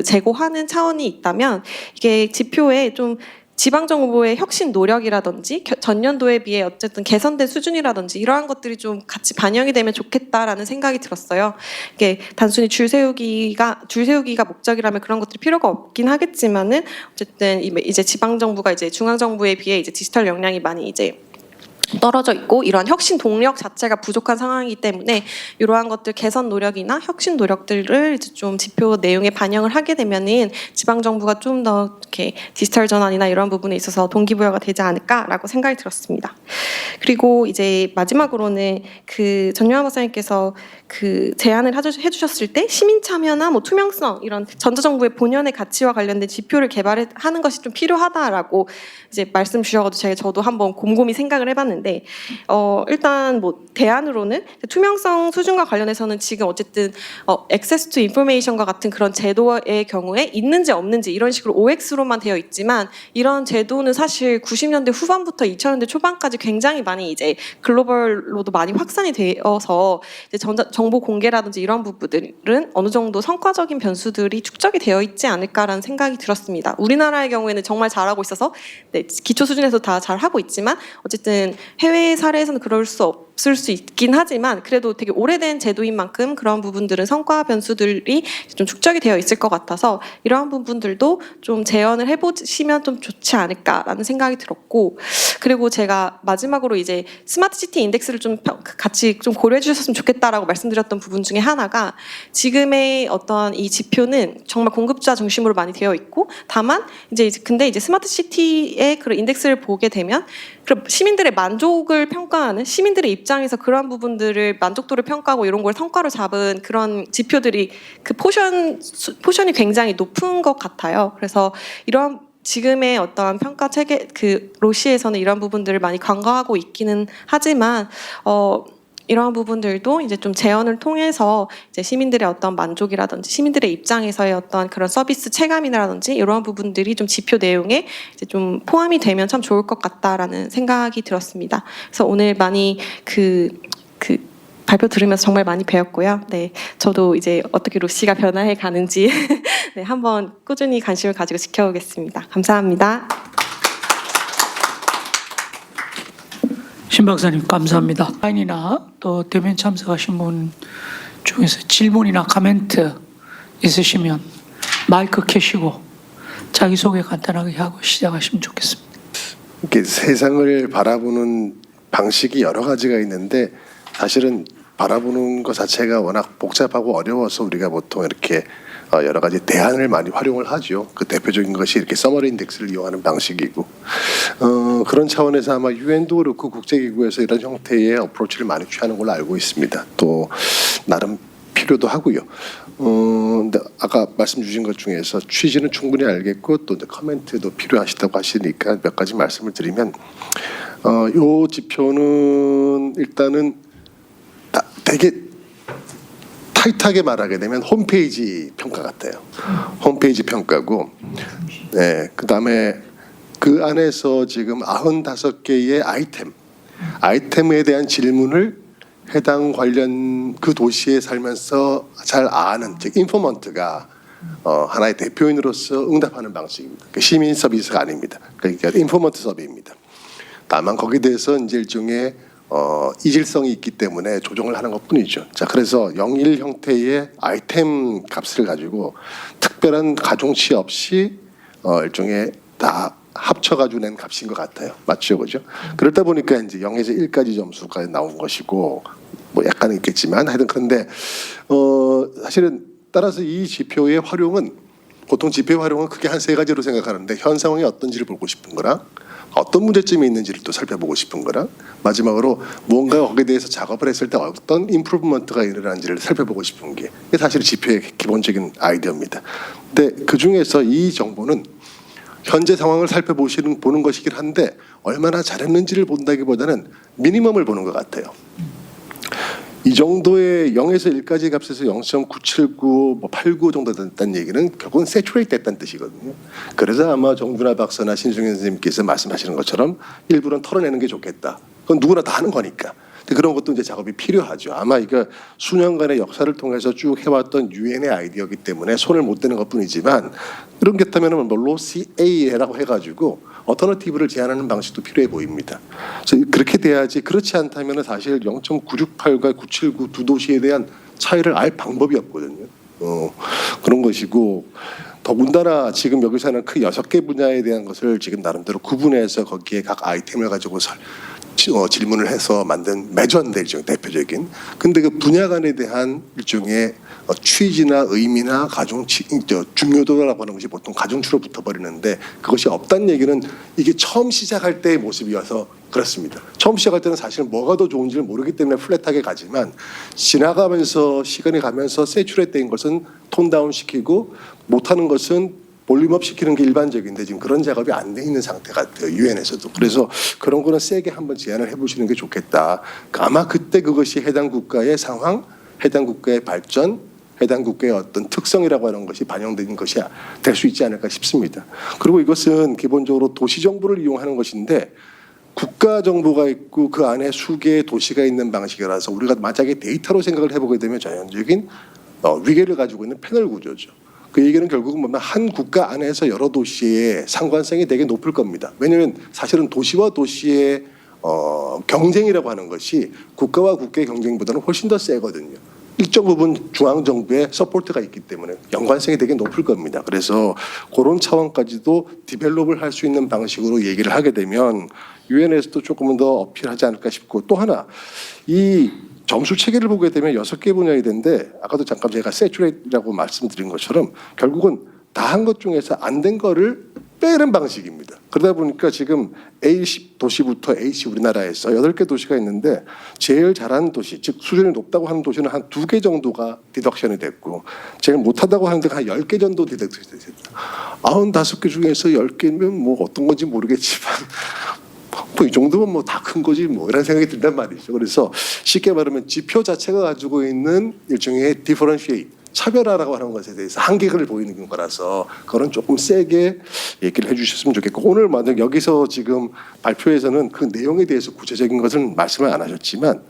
제고하는 차원이 있다면 이게 지표에 좀 지방 정부의 혁신 노력이라든지 전년도에 비해 어쨌든 개선된 수준이라든지 이러한 것들이 좀 같이 반영이 되면 좋겠다라는 생각이 들었어요. 이게 단순히 줄 세우기가 목적이라면 그런 것들이 필요가 없긴 하겠지만은 어쨌든 이제 지방 정부가 이제 중앙 정부에 비해 이제 디지털 역량이 많이 이제 떨어져 있고 이러한 혁신 동력 자체가 부족한 상황이기 때문에 이러한 것들 개선 노력이나 혁신 노력들을 이제 좀 지표 내용에 반영을 하게 되면은 지방 정부가 좀 더 이렇게 디지털 전환이나 이런 부분에 있어서 동기부여가 되지 않을까라고 생각이 들었습니다. 그리고 이제 마지막으로는 그 전용환 박사님께서 그 제안을 해주셨을 때 시민 참여나 뭐 투명성 이런 전자정부의 본연의 가치와 관련된 지표를 개발하는 것이 좀 필요하다라고 이제 말씀 주셔가지고 저도 한번 곰곰이 생각을 해봤는데 일단 뭐 대안으로는 투명성 수준과 관련해서는 지금 어쨌든 access to information과 같은 그런 제도의 경우에 있는지 없는지 이런 식으로 OX로만 되어 있지만 이런 제도는 사실 90년대 후반부터 2000년대 초반까지 굉장히 많이 이제 글로벌로도 많이 확산이 되어서 이제 정보 공개라든지 이런 부분들은 어느 정도 성과적인 변수들이 축적이 되어 있지 않을까라는 생각이 들었습니다. 우리나라의 경우에는 정말 잘하고 있어서 네, 기초 수준에서 다 잘하고 있지만 어쨌든 해외 사례에서는 그럴 수 없을 수 있긴 하지만 그래도 되게 오래된 제도인 만큼 그런 부분들은 성과 변수들이 좀 축적이 되어 있을 것 같아서 이러한 부분들도 좀 재현을 해보시면 좀 좋지 않을까라는 생각이 들었고, 그리고 제가 마지막으로 이제 스마트 시티 인덱스를 좀 같이 좀 고려해 주셨으면 좋겠다라고 말씀드렸던 부분 중에 하나가 지금의 어떤 이 지표는 정말 공급자 중심으로 많이 되어 있고 다만 근데 이제 스마트 시티의 그런 인덱스를 보게 되면 그럼 시민들의 만족을 평가하는 시민들의 입장에서 그런 부분들을 만족도를 평가하고 이런 걸 성과로 잡은 그런 지표들이 그 포션이 굉장히 높은 것 같아요. 그래서 이런 지금의 어떤 평가 체계 그 로시에서는 이런 부분들을 많이 간과하고 있기는 하지만 이러한 부분들도 이제 좀 재현을 통해서 이제 시민들의 어떤 만족이라든지 시민들의 입장에서의 어떤 그런 서비스 체감이라든지 이러한 부분들이 좀 지표 내용에 이제 좀 포함이 되면 참 좋을 것 같다라는 생각이 들었습니다. 그래서 오늘 많이 그 발표 들으면서 정말 많이 배웠고요. 네, 저도 이제 어떻게 로시가 변화해 가는지 네, 한번 꾸준히 관심을 가지고 지켜보겠습니다. 감사합니다. 신 박사님 감사합니다. 온라인이나 또 대면 참석하신 분 중에서 질문이나 코멘트 있으시면 마이크 켜시고 자기소개 간단하게 하고 시작하시면 좋겠습니다. 이렇게 세상을 바라보는 방식이 여러 가지가 있는데 사실은 바라보는 것 자체가 워낙 복잡하고 어려워서 우리가 보통 이렇게 여러 가지 대안을 많이 활용을 하죠. 그 대표적인 것이 이렇게 서머리 인덱스를 이용하는 방식이고 그런 차원에서 아마 유엔도 그렇고 국제기구에서 이런 형태의 어프로치를 많이 취하는 걸로 알고 있습니다. 또 나름 필요도 하고요. 근데 아까 말씀 주신 것 중에서 취지는 충분히 알겠고 또 커멘트도 필요하시다고 하시니까 몇 가지 말씀을 드리면 요 지표는 일단은 되게 타이트하게 말하게 되면 홈페이지 평가 같아요. 홈페이지 평가고, 네, 그다음에 그 안에서 지금 95개의 아이템에 대한 질문을 해당 관련 그 도시에 살면서 잘 아는 즉 인포먼트가 하나의 대표인으로서 응답하는 방식입니다. 시민 서비스가 아닙니다. 그러니까 인포먼트 서비스입니다. 다만 거기에 대해서 이제 일종의 이질성이 있기 때문에 조정을 하는 것뿐이죠. 자, 그래서 01 형태의 아이템 값을 가지고 특별한 가중치 없이 일종의 다 합쳐가지고 낸 값인 것 같아요. 맞죠, 그죠? 그러다 보니까 이제 0에서 1까지 점수가 나온 것이고 뭐 약간 있겠지만 하여튼 그런데 사실은 따라서 이 지표의 활용은 보통 지표 활용은 크게 한 세 가지로 생각하는데 현 상황이 어떤지를 보고 싶은 거랑 어떤 문제점이 있는지를 또 살펴보고 싶은 거랑 마지막으로 무언가 거기에 대해서 작업을 했을 때 어떤 임프루브먼트가 일어나는지를 살펴보고 싶은 게 사실 지표의 기본적인 아이디어입니다. 근데 그 중에서 이 정보는 현재 상황을 보는 것이긴 한데 얼마나 잘했는지를 본다기보다는 미니멈을 보는 것 같아요. 이 정도의 0에서 1까지 값에서 0.979, 89 정도 됐다는 얘기는 결국은 세츄레이트 됐다는 뜻이거든요. 그래서 아마 정준하 박사나 신승현 선생님께서 말씀하시는 것처럼 일부는 털어내는 게 좋겠다. 그건 누구나 다 하는 거니까. 근데 그런 것도 이제 작업이 필요하죠. 아마 이거 수년간의 역사를 통해서 쭉 해왔던 유엔의 아이디어이기 때문에 손을 못 대는 것뿐이지만 이런 게 있다면 뭘로 CA라고 해가지고 어터너티브를 제안하는 방식도 필요해 보입니다. 그래서 그렇게 돼야지 그렇지 않다면 사실 0.968과 979 두 도시에 대한 차이를 알 방법이 없거든요. 그런 것이고 더군다나 지금 여기서는 크 6개 분야에 대한 것을 지금 나름대로 구분해서 거기에 각 아이템을 가지고 질문을 해서 만든 메저인데 일종의 대표적인. 근데 그 분야 간에 대한 일종의 취지나 의미나 중요도라고 하는 것이 보통 가중치로 붙어버리는데 그것이 없다는 얘기는 이게 처음 시작할 때의 모습이어서 그렇습니다. 처음 시작할 때는 사실 뭐가 더 좋은지를 모르기 때문에 플랫하게 가지만 지나가면서 시간이 가면서 세츄레이트된 것은 톤다운 시키고 못하는 것은 볼륨업 시키는 게 일반적인데 지금 그런 작업이 안 돼 있는 상태 같아요. 유엔에서도. 그래서 그런 거는 세게 한번 제안을 해보시는 게 좋겠다. 아마 그때 그것이 해당 국가의 상황, 해당 국가의 발전, 해당 국가의 어떤 특성이라고 하는 것이 반영된 것이 될 수 있지 않을까 싶습니다. 그리고 이것은 기본적으로 도시 정보를 이용하는 것인데 국가 정보가 있고 그 안에 수개의 도시가 있는 방식이라서 우리가 만약에 데이터로 생각을 해보게 되면 전형적인 위계를 가지고 있는 패널 구조죠. 그 얘기는 결국은 뭐냐면 한 국가 안에서 여러 도시의 상관성이 되게 높을 겁니다. 왜냐하면 사실은 도시와 도시의 경쟁이라고 하는 것이 국가와 국가의 경쟁보다는 훨씬 더 세거든요. 일정 부분 중앙정부의 서포트가 있기 때문에 연관성이 되게 높을 겁니다. 그래서 그런 차원까지도 디벨롭을 할 수 있는 방식으로 얘기를 하게 되면 유엔에서도 조금은 더 어필하지 않을까 싶고 또 하나 이 점수 체계를 보게 되면 6개 분야이 되는데 아까도 잠깐 제가 세츄레이트라고 말씀드린 것처럼 결국은 다 한 것 중에서 안 된 거를 빼는 방식입니다. 그러다 보니까 지금 A 도시부터 H 우리나라에서 8개 도시가 있는데 제일 잘하는 도시, 즉 수준이 높다고 하는 도시는 한 2개 정도가 디덕션이 됐고 제일 못하다고 하는 데가 한 10개 정도 디덕션이 됐다. 95개 중에서 10개면 뭐 어떤 건지 모르겠지만 뭐 이 정도면 뭐 다 큰 거지 뭐 이런 생각이 든단 말이죠. 그래서 쉽게 말하면 지표 자체가 가지고 있는 일종의 디퍼런시에이트 차별화라고 하는 것에 대해서 한계를 보이는 거라서 그건 조금 세게 얘기를 해주셨으면 좋겠고 오늘 만약 여기서 지금 발표에서는 그 내용에 대해서 구체적인 것은 말씀을 안 하셨지만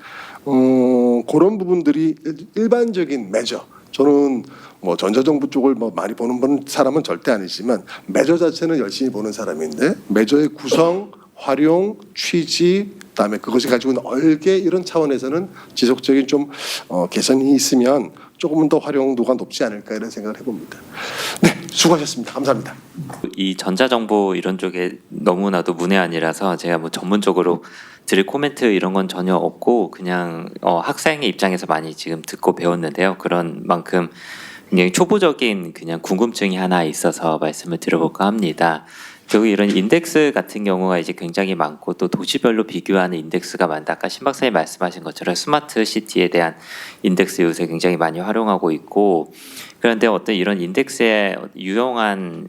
그런 부분들이 일반적인 메저 저는 뭐 전자정부 쪽을 뭐 많이 보는 사람은 절대 아니지만 메저 자체는 열심히 보는 사람인데 메저의 구성 활용, 취지, 그다음에 그것이 가지고 있는 얼개 이런 차원에서는 지속적인 좀 개선이 있으면 조금은 더 활용도가 높지 않을까 이런 생각을 해봅니다. 네, 수고하셨습니다. 감사합니다. 이 전자정보 이런 쪽에 너무나도 문외한이라서 제가 뭐 전문적으로 드릴 코멘트 이런 건 전혀 없고 그냥 학생의 입장에서 많이 지금 듣고 배웠는데요. 그런 만큼 굉장히 초보적인 그냥 궁금증이 하나 있어서 말씀을 드려볼까 합니다. 결국 이런 인덱스 같은 경우가 이제 굉장히 많고 또 도시별로 비교하는 인덱스가 많다. 아까 신 박사님 말씀하신 것처럼 스마트 시티에 대한 인덱스 요새 굉장히 많이 활용하고 있고 그런데 어떤 이런 인덱스의 유용한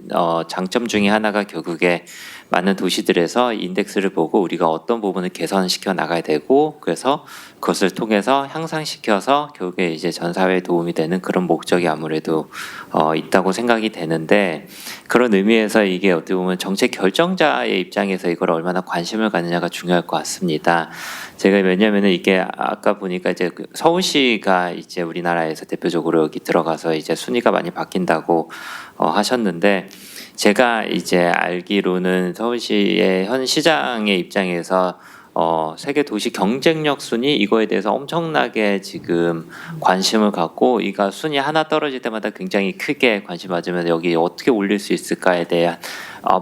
장점 중에 하나가 결국에 많은 도시들에서 인덱스를 보고 우리가 어떤 부분을 개선시켜 나가야 되고 그래서 그것을 통해서 향상시켜서 결국에 이제 전 사회에 도움이 되는 그런 목적이 아무래도 있다고 생각이 되는데 그런 의미에서 이게 어떻게 보면 정책 결정자의 입장에서 이걸 얼마나 관심을 갖느냐가 중요할 것 같습니다. 제가 왜냐하면 이게 아까 보니까 이제 서울시가 이제 우리나라에서 대표적으로 여기 들어가서 이제 순위가 많이 바뀐다고 하셨는데 제가 이제 알기로는 서울시의 현 시장의 입장에서 세계 도시 경쟁력 순위 이거에 대해서 엄청나게 지금 관심을 갖고 이가 순위 하나 떨어질 때마다 굉장히 크게 관심 가지면서 여기 어떻게 올릴 수 있을까에 대한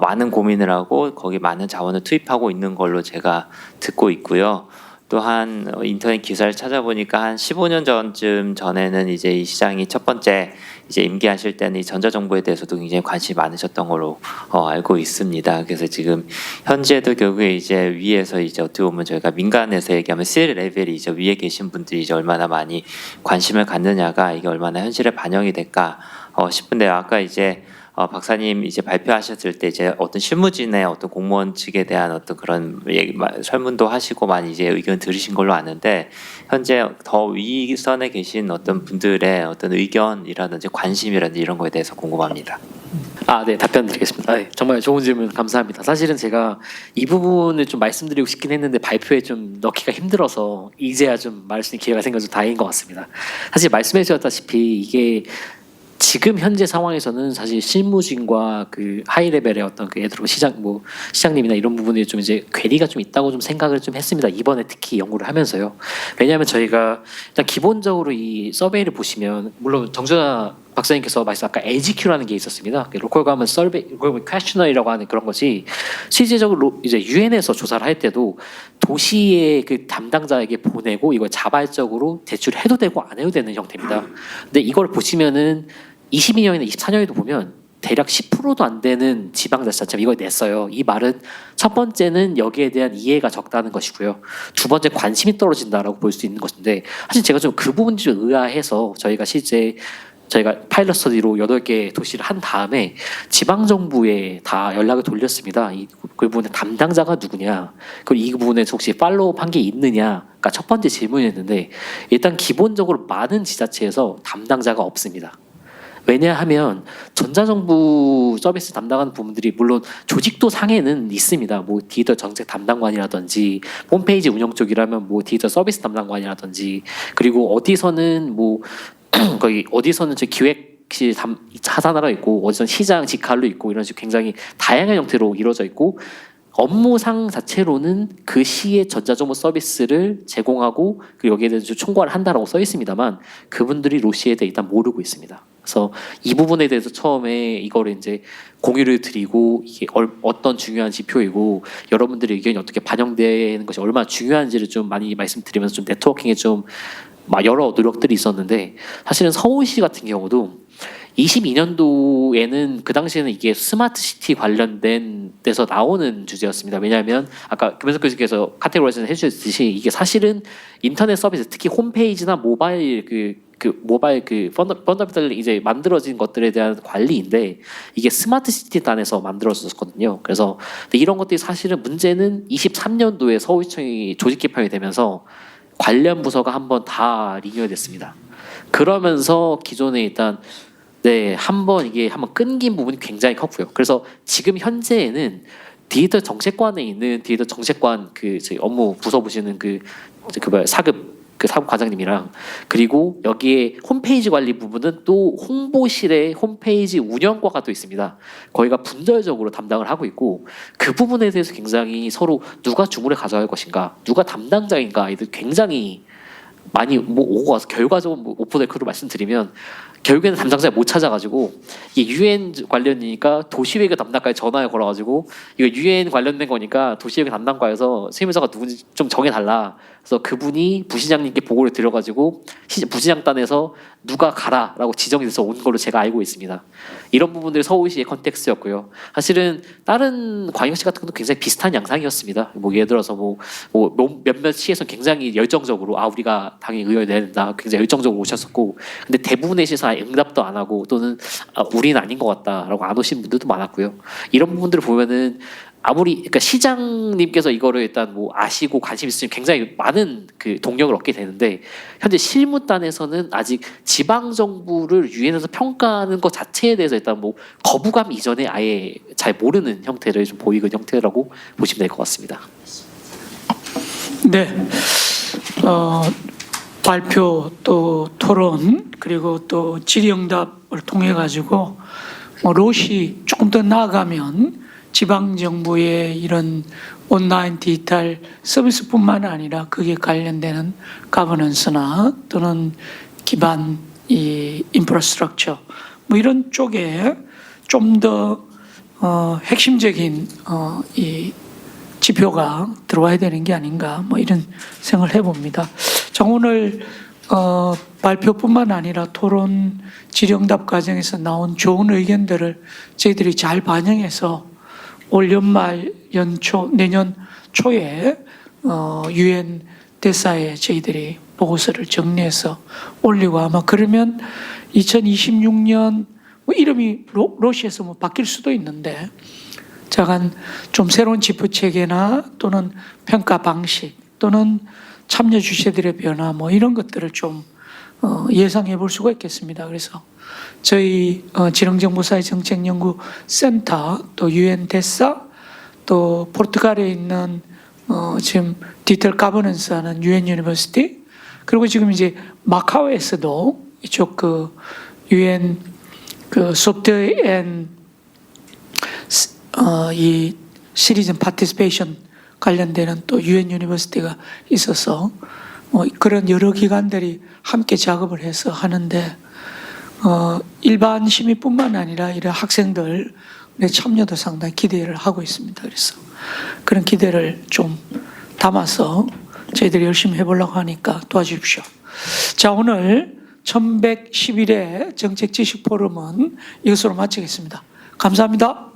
많은 고민을 하고 거기 많은 자원을 투입하고 있는 걸로 제가 듣고 있고요. 또한 인터넷 기사를 찾아보니까 한 15년 전쯤 전에는 이제 이 시장이 첫 번째 이제 임기하실 때는 이 전자정보에 대해서도 굉장히 관심이 많으셨던 걸로 알고 있습니다. 그래서 지금 현재도 결국에 이제 위에서 이제 어떻게 보면 저희가 민간에서 얘기하면 C 레벨이 이제 위에 계신 분들이 이제 얼마나 많이 관심을 갖느냐가 이게 얼마나 현실에 반영이 될까 싶은데 아까 이제 박사님 이제 발표하셨을 때 이제 어떤 실무진의 어떤 공무원 측에 대한 어떤 그런 설문도 하시고 많이 이제 의견 들으신 걸로 아는데 현재 더 위선에 계신 어떤 분들의 어떤 의견이라든지 관심이라든지 이런 거에 대해서 궁금합니다. 네, 답변 드리겠습니다. 네, 정말 좋은 질문 감사합니다. 사실은 제가 이 부분을 좀 말씀드리고 싶긴 했는데 발표에 좀 넣기가 힘들어서 이제야 좀 말할 수 있는 기회가 생겨서 다행인 것 같습니다. 사실 말씀해 주셨다시피 이게 지금 현재 상황에서는 사실 실무진과 그 하이 레벨의 어떤 그 예를 들어 시장님이나 이런 부분에 좀 이제 괴리가 좀 있다고 좀 생각을 좀 했습니다. 이번에 특히 연구를 하면서요. 왜냐하면 저희가 일단 기본적으로 이 서베이를 보시면 물론 정준하 박사님께서 말씀 아까 LGQ라는 게 있었습니다. 로컬 가면 서베이, 퀘셔너리라고 하는 그런 것이 실제적으로 이제 유엔에서 조사를 할 때도 도시의 그 담당자에게 보내고 이걸 자발적으로 제출해도 되고 안 해도 되는 형태입니다. 근데 이걸 보시면은 22년이나 24년에도 보면 대략 10%도 안 되는 지방자치단체가 이걸 냈어요. 이 말은 첫 번째는 여기에 대한 이해가 적다는 것이고요. 두 번째 관심이 떨어진다라고 볼 수 있는 것인데 사실 제가 좀 그 부분이 좀 의아해서 저희가 파일럿 스터디로 8개 도시를 한 다음에 지방정부에 다 연락을 돌렸습니다. 그 부분의 담당자가 누구냐, 그리고 이 부분에 혹시 팔로우업 한 게 있느냐가 첫 번째 질문이었는데 일단 기본적으로 많은 지자체에서 담당자가 없습니다. 왜냐하면 전자정부 서비스 담당하는 부분들이 물론 조직도 상에는 있습니다. 뭐 디지털 정책 담당관이라든지 홈페이지 운영 쪽이라면 뭐 디지털 서비스 담당관이라든지 그리고 어디서는 뭐 거기 어디서는 저 기획실 하산하러 있고 어디서는 시장 직할로 있고 이런 식으로 굉장히 다양한 형태로 이루어져 있고 업무상 자체로는 그 시의 전자정보 서비스를 제공하고 그리고 여기에 대해서 총괄을 한다라고 써 있습니다만 그분들이 로시에 대해 일단 모르고 있습니다. 그래서 이 부분에 대해서 처음에 이거를 이제 공유를 드리고 이게 어떤 중요한 지표이고 여러분들의 의견이 어떻게 반영되는 것이 얼마나 중요한지를 좀 많이 말씀드리면서 좀 네트워킹에 좀 여러 노력들이 있었는데 사실은 서울시 같은 경우도 22년도에는 그 당시에는 이게 스마트 시티 관련된 데서 나오는 주제였습니다. 왜냐하면 아까 김현석 교수께서 카테고라이즈를 해주셨듯이 이게 사실은 인터넷 서비스 특히 홈페이지나 모바일 모바일 펀더멘털 이제 만들어진 것들에 대한 관리인데 이게 스마트 시티 단에서 만들어졌거든요. 그래서 이런 것들이 사실은 문제는 23년도에 서울시청이 조직 개편이 되면서 관련 부서가 한번 다 리뉴얼됐습니다. 그러면서 기존에 일단 한번 끊긴 부분이 굉장히 컸고요. 그래서 지금 현재에는 디지털 정책관에 있는 디지털 정책관 저희 업무 부서 보시는 사급 과장님이랑 그리고 여기에 홈페이지 관리 부분은 또 홍보실에 홈페이지 운영과가 또 있습니다. 거기가 분절적으로 담당을 하고 있고 그 부분에 대해서 굉장히 서로 누가 주물에 가져갈 것인가, 누가 담당자인가 이들 굉장히 많이 오고 와서 결과적으로 오프데크로 말씀드리면 결국에는 담당자를 못 찾아가지고 이게 UN 관련이니까 도시외교 담당과에 전화를 걸어가지고 이거 UN 관련된 거니까 도시외교 담당과에서 세무서가 누군지 좀 정해달라. 그래서 그분이 부시장님께 보고를 드려가지고 부시장단에서 누가 가라라고 지정이 돼서 온 걸로 제가 알고 있습니다. 이런 부분들이 서울시의 컨텍스트였고요. 사실은 다른 광역시 같은 것도 굉장히 비슷한 양상이었습니다. 뭐 예를 들어서 뭐 몇몇 시에서 굉장히 열정적으로 우리가 당연히 의견을 내야 된다 굉장히 열정적으로 오셨었고 근데 대부분의 시에서 아예 응답도 안 하고 또는 우리는 아닌 것 같다라고 안 오신 분들도 많았고요. 이런 부분들을 보면은 아무리 그러니까 시장님께서 이거를 일단 뭐 아시고 관심 있으면 굉장히 많은 그 동력을 얻게 되는데 현재 실무단에서는 아직 지방 정부를 유엔에서 평가하는 것 자체에 대해서 일단 뭐 거부감 이전에 아예 잘 모르는 형태를 좀 보이는 형태라고 보시면 될 것 같습니다. 네. 발표 또 토론 그리고 또 질의응답을 통해 가지고 로시 조금 더 나아가면 지방 정부의 이런 온라인 디지털 서비스뿐만 아니라 그게 관련되는 가버넌스나 또는 기반 이 인프라스트럭처 뭐 이런 쪽에 좀 더 핵심적인 이 지표가 들어와야 되는 게 아닌가 뭐 이런 생각을 해봅니다. 자, 오늘 발표뿐만 아니라 토론 질의응답 과정에서 나온 좋은 의견들을 저희들이 잘 반영해서 올 연말 연초 내년 초에 유엔 대사에 저희들이 보고서를 정리해서 올리고 아마 그러면 2026년 뭐 이름이 로시에서 뭐 바뀔 수도 있는데 작은 좀 새로운 지표 체계나 또는 평가 방식 또는 참여 주체들의 변화 뭐 이런 것들을 좀 예상해 볼 수가 있겠습니다. 그래서 저희 지능정보사회 정책연구센터 또 유엔 대사 또 포르투갈에 있는 지금 디지털 가버넌스하는 유엔 유니버시티 그리고 지금 이제 마카오에서도 이쪽 그 유엔 그 소프트웨어 앤 이 시리즌 파티스페이션 관련되는 또 유엔 유니버시티가 있어서 그런 여러 기관들이 함께 작업을 해서 하는데 일반 시민뿐만 아니라 이런 학생들의 참여도 상당히 기대를 하고 있습니다. 그래서 그런 기대를 좀 담아서 저희들이 열심히 해보려고 하니까 도와주십시오. 자, 오늘 1111회 정책지식 포럼은 이것으로 마치겠습니다. 감사합니다.